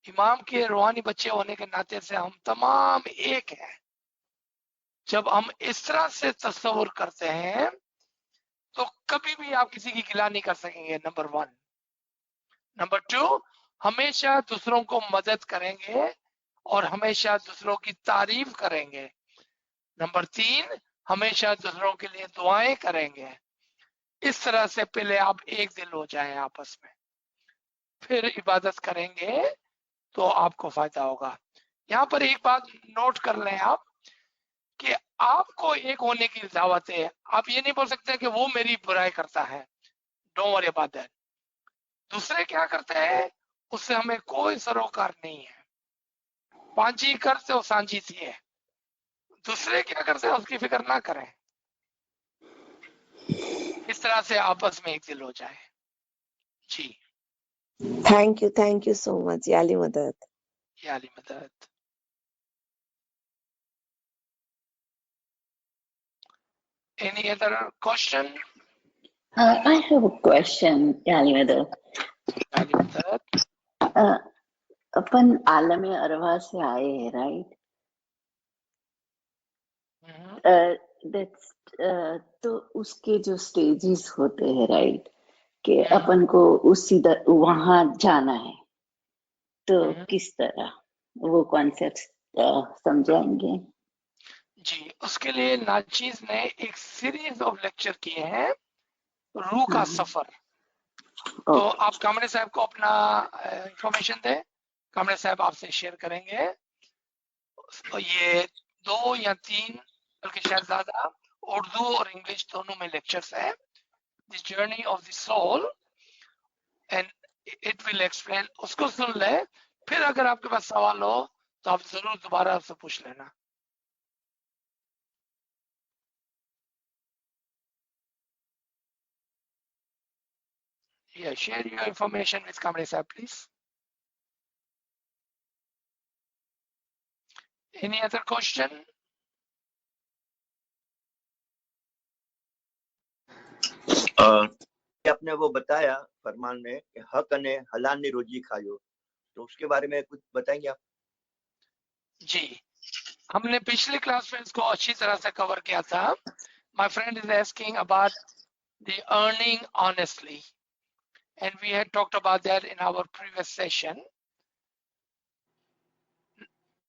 इमाम के रूहानी बच्चे होने के नाते से हम तमाम एक हैं। जब हम इस तरह से तस्वुर करते हैं तो कभी भी आप किसी की गिला नहीं कर सकेंगे, नंबर 1। नंबर 2, हमेशा दूसरों को मदद करेंगे और हमेशा दूसरों की तारीफ करेंगे। नंबर 3, हमेशा दूसरों के लिए दुआएं करेंगे। इस तरह से पहले आप एक दिल हो जाएं आपस में, फिर इबादत करेंगे तो आपको फायदा होगा। यहाँ पर एक बात नोट कर लें आप कि आपको एक होने की दावत है। आप ये नहीं बोल सकते कि वो मेरी बुराई करता है, डोंट वरी अबाउट दैट। दूसरे क्या करते हैं उससे हमें कोई सरोकार नहीं है। पांची करते हो सांझी थी है, दूसरे क्या करते हैं उसकी फिक्र ना करें। इस तरह से आपस में एक दिल हो जाए। जी, थैंक यू सो मच याली मदद। याली मदद। Any other question? I have a question, Yali याली मदद। अपन आलम अरवा से आए हैं, राइट? दैट्स तो उसके जो स्टेजेस होते हैं, राइट, कि अपन को उसी वहां जाना है, तो किस तरह वो कॉन्सेप्ट समझाएंगे? जी, उसके लिए नाचीज ने एक सीरीज ऑफ लेक्चर किए हैं, रूह का सफर। तो आप कामरे साहब को अपना इंफॉर्मेशन दें, कामरे साहब आपसे शेयर करेंगे। ये 2 या 3 बल्कि शायद ज्यादा उर्दू और इंग्लिश दोनों में लेक्चर्स है, the journey of the soul, and it will explain. उसको सुन ले, फिर अगर आपके पास सवाल हो तो आप जरूर दोबारा उससे पूछ लेना। Yeah, share your information with Kamre sahab, please. Any other question? आपने वो बताया फरमान में कि हक ने हलाल रोजी खायो, तो उसके बारे में कुछ बताएंगे आप? जी, हमने पिछले क्लास में इसको अच्छी तरह से कवर किया था। My friend is asking about the earning honestly. and we had talked about that in our previous session.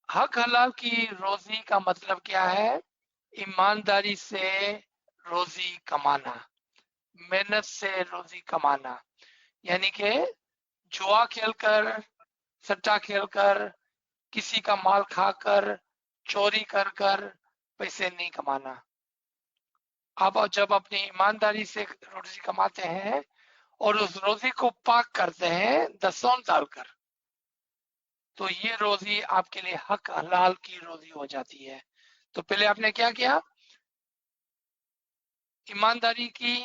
हक हलाल की रोजी का मतलब क्या है? ईमानदारी से रोजी कमाना, मेहनत से रोजी कमाना, यानी कि जुआ खेलकर, सट्टा खेलकर, किसी का माल खाकर, चोरी कर कर पैसे नहीं कमाना। आप जब अपनी ईमानदारी से रोजी कमाते हैं और उस रोजी को पाक करते हैं दसों डालकर, तो ये रोजी आपके लिए हक हलाल की रोजी हो जाती है। तो पहले आपने क्या किया? ईमानदारी की,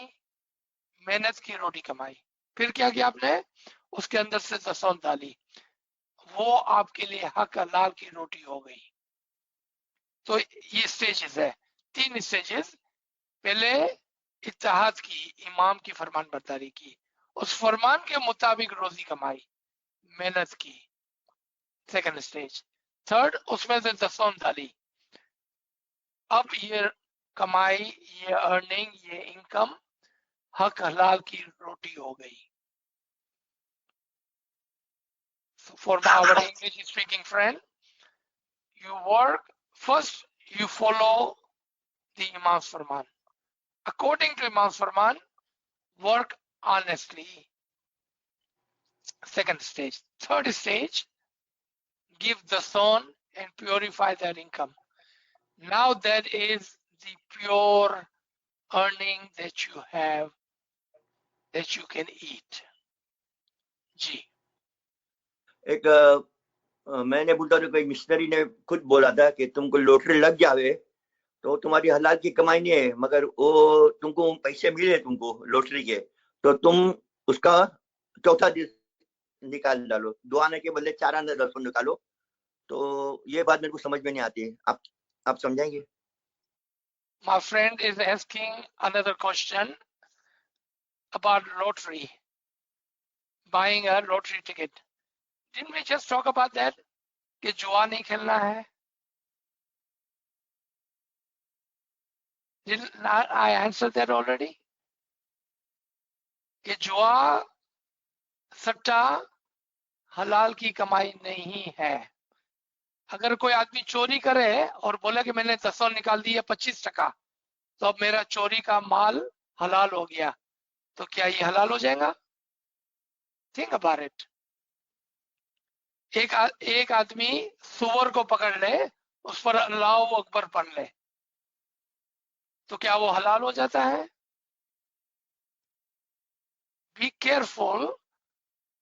मेहनत की रोटी कमाई, फिर क्या किया आपने? उसके अंदर से दसों डाली, वो आपके लिए हक हलाल की रोटी हो गई। तो ये स्टेजेस है, 3 स्टेजेस। पहले इत्तेहाद की, इमाम की फरमान बरदारी की, उस फरमान के मुताबिक रोजी कमाई, मेहनत की, सेकंड स्टेज। थर्ड, उसमें से दसों डाली, अब ये कमाई, ये अर्निंग, ये इनकम हक हलाल की रोटी हो गई। So for our English speaking friend, you work first, you follow the Imam's Farman. According to Imam's Farman, work honestly. Second stage. Third stage, give the son and purify their income. Now that is the pure earning that you have, that you can eat. जी। एक मैंने बोलता था कोई missionary ने खुद बोला था कि तुमको लॉटरी लग जावे तो तुम्हारी हलाल की कमाई नहीं है, मगर वो तुमको पैसे मिले तुमको लॉटरी के, तो तुम उसका चौथा निकाल डालो, 2 आने के बदले 4 आने 10 निकालो। तो ये बात मेरे को समझ में नहीं आती है, आप समझाएंगे? My friend is asking another question about lottery, buying a lottery ticket. Didn't we just talk about that? कि जुआ नहीं खेलना है? Didn't I answer that already? कि जुआ, सट्टा हलाल की कमाई नहीं है। अगर कोई आदमी चोरी करे और बोले कि मैंने 10 निकाल दिया 25%, तो अब मेरा चोरी का माल हलाल हो गया, तो क्या ये हलाल हो जाएगा? Think about it. एक आदमी सुअर को पकड़ ले, उस पर अल्लाह अकबर पढ़ ले, तो क्या वो हलाल हो जाता है? बी केयरफुल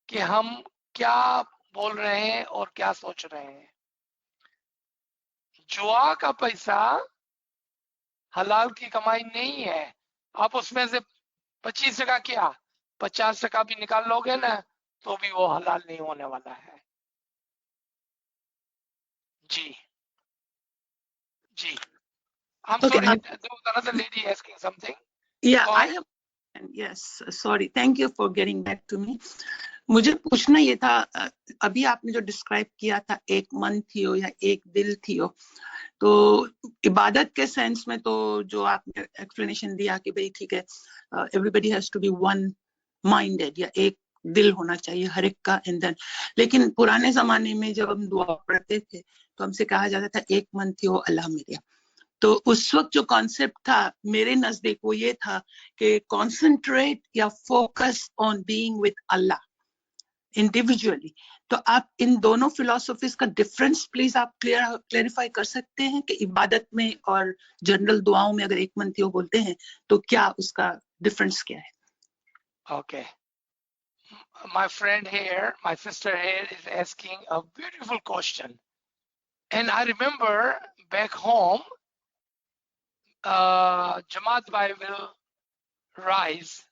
कि हम क्या बोल रहे हैं और क्या सोच रहे हैं। जुआ का पैसा हलाल की कमाई नहीं है। आप उसमें से 25% क्या 50% भी निकाल लोगे ना, तो भी वो हलाल नहीं होने वाला है। जी जी। I'm Okay, sorry, there was another lady asking something. yeah, Go I ahead. am. Yes, sorry. Thank you for getting back to me. मुझे पूछना ये था, अभी आपने जो डिस्क्राइब किया था, एक मन थी हो या एक दिल थी हो, तो इबादत के सेंस में तो जो आपने एक्सप्लेनेशन दिया कि भाई ठीक है, everybody has to be one minded, या एक दिल होना चाहिए हर एक का। एंड देन, लेकिन पुराने जमाने में जब हम दुआ पढ़ते थे तो हमसे कहा जाता था एक मन थी हो अल्लाह मेरे। तो उस वक्त जो कॉन्सेप्ट था मेरे नजदीक वो ये था कि कॉन्सेंट्रेट या focus on being with Allah individually. तो आप इन दोनों फिलोसफीज का डिफरेंस प्लीज आप क्लेरिफाई कर सकते हैं कि इबादत में और जनरल दुआओं में अगर एक मंती हो बोलते हैं तो क्या उसका डिफरेंस क्या है? Okay. My friend here, my sister here is asking a beautiful question. And I remember back home, Jamaat Bhai will rise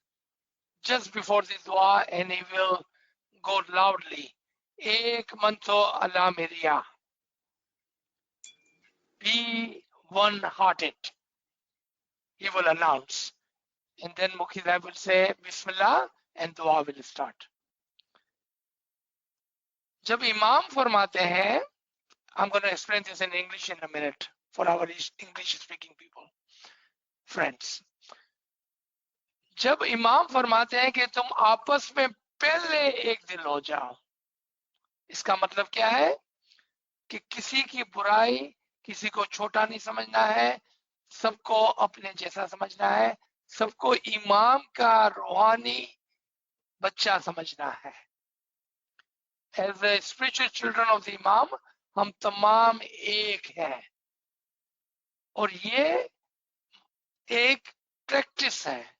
just before the dua and he will go loudly, Ek manto Allah meriya. Be one-hearted. He will announce. And then Mukhi Sahib will say Bismillah and dua will start. जब इमाम फरमाते हैं, I'm going to explain this in English in a minute for our English speaking people, friends. जब इमाम फरमाते हैं कि तुम आपस में पहले एक दिल हो जाओ, इसका मतलब क्या है कि किसी की बुराई, किसी को छोटा नहीं समझना है, सबको अपने जैसा समझना है, सबको इमाम का रूहानी बच्चा समझना है। As a spiritual children of the imam हम तमाम एक हैं, और ये एक प्रैक्टिस है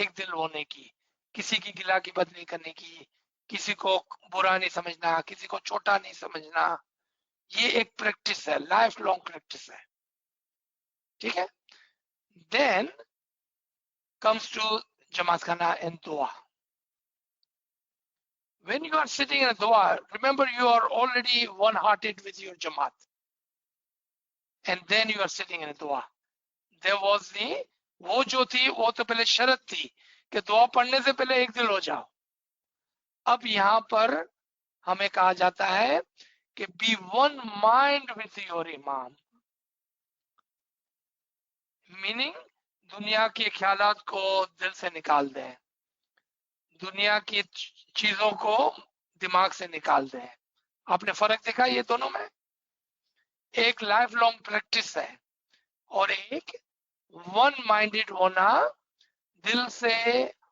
एक दिल होने की, किसी की गिला की बदली करने की, किसी को बुरा नहीं समझना, किसी को छोटा नहीं समझना, ये एक प्रैक्टिस है, लाइफ लॉन्ग प्रैक्टिस है। ठीक है। Then comes to Jamaat Khana and Dua. When you are sitting in a Dua, remember you are already one-hearted with your Jamaat. And then you are sitting in a Dua. There was the, वो जो थी वो तो पहले शर्त थी कि दुआ पढ़ने से पहले एक दिल हो जाओ। अब यहाँ पर हमें कहा जाता है कि be one mind with your Imam. Meaning दुनिया के ख्यालात को दिल से निकाल दें, दुनिया की चीजों को दिमाग से निकाल दें। आपने फर्क देखा ये दोनों में? एक लाइफ लॉन्ग प्रैक्टिस है और एक वन माइंडेड होना, दिल से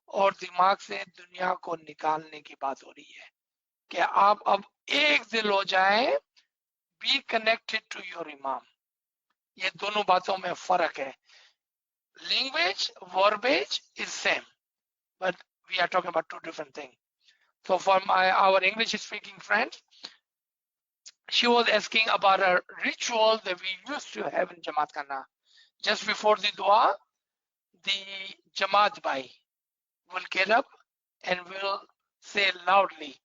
और दिमाग से दुनिया को निकालने की बात हो रही है कि आप अब एक दिल हो जाएं, बी कनेक्टेड टू योर इमाम। ये दोनों बातों में फर्क है। Language, वर्बेज is same, but we are talking about two different things. So for our English speaking friend, she was asking about a ritual that we used to have in Jamaat Khana. Just before the dua, the Jamaat Bhai will get up and will say loudly,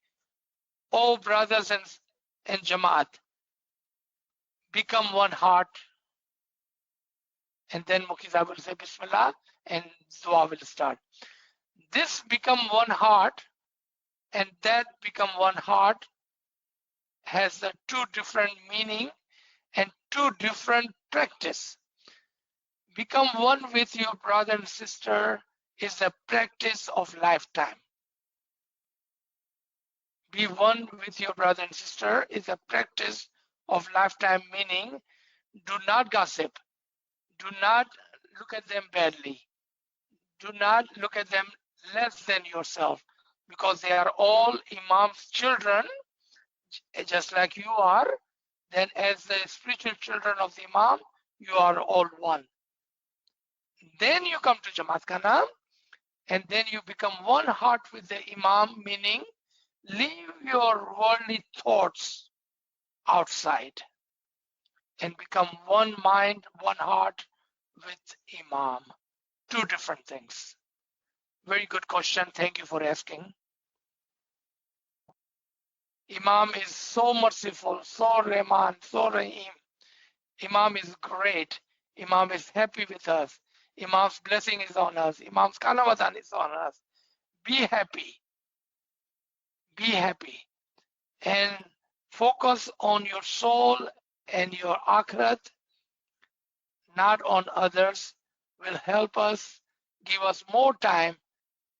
"Oh brothers and Jamaat, become one heart." And then Mukiza will say Bismillah and dua will start. This become one heart and that become one heart has a two different meaning and two different practice. Become one with your brother and sister is a practice of lifetime. Be one with your brother and sister is a practice of lifetime, meaning do not gossip, do not look at them badly, do not look at them less than yourself, because they are all Imam's children, just like you are. Then as the spiritual children of the Imam, you are all one. Then you come to Jamaat Khana, and then you become one heart with the Imam, meaning leave your worldly thoughts outside and become one mind, one heart with Imam. Two different things. Very good question. Thank you for asking. Imam is so merciful, so Rahman, so Rahim. Imam is great. Imam is happy with us. Imam's blessing is on us. Imam's Kanawatan is on us. Be happy. Be happy. And focus on your soul and your akhirat, not on others, will help us, give us more time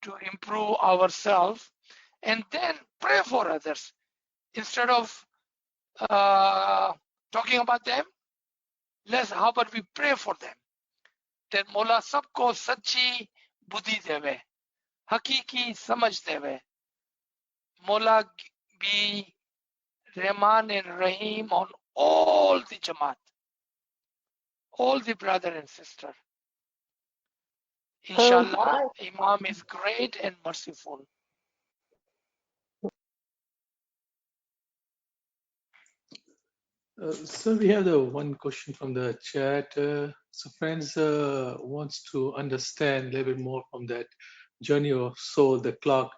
to improve ourselves, and then pray for others. Instead of talking about them, how about we pray for them? That Mola sabko sachi buddhi deve, hakiki samajh deve. Mola be Rahman and Rahim on all the Jamaat, all the brother and sister. Inshallah, Imam is great and merciful. So we have the one question from the chat. So friends wants to understand a little bit more from that journey of soul, the clock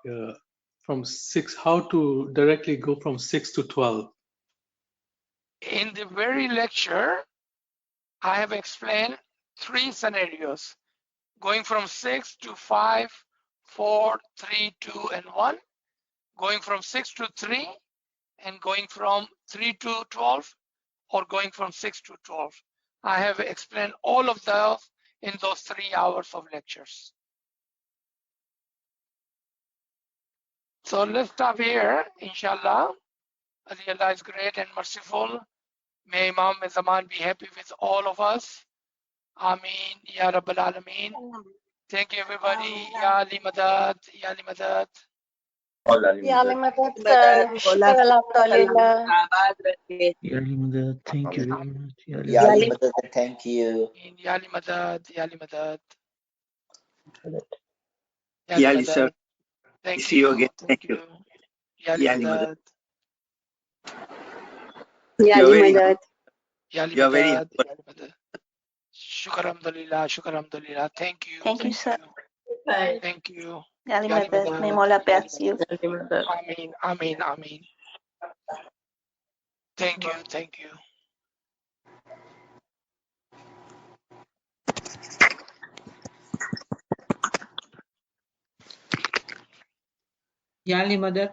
from 6, how to directly go from 6 to 12. In the very lecture, I have explained 3 scenarios, going from 6 to 5, 4, 3, 2, and 1, going from 6 to 3, and going from 3 to 12, or going from 6 to 12. I have explained all of those in those 3 hours of lectures. So let's stop here, inshallah. Allah is great and merciful. May Imam Zaman be happy with all of us. Ameen, Ya Rabbal Alameen. Thank you, everybody. Ya Ali Madad, Ya Ali Madad. Ya Ali Madad, sir. Shukr alhamdulillah. Ya Ali Madad, thank you very much. Ya Ali Ya Ali Madad. Madad, thank you. Ya Ali Madad, Ya Ali Madad. Ya Ya Ali Ali, sir. Madad. Thank See you again. Thank you. Ya Ali Ya Ali Madad. Madad. You are very humble. Ya Ali You are very Madad. humble. Ya Ali Madad. Shukr alhamdulillah. Shukr alhamdulillah. Thank you. Thank you, sir. Thank you. Ya Ali Ya Ali Madad. May Madad. Mola bless you. Ameen, Ameen, Ameen. Thank you, thank you. Ya Ali Madad.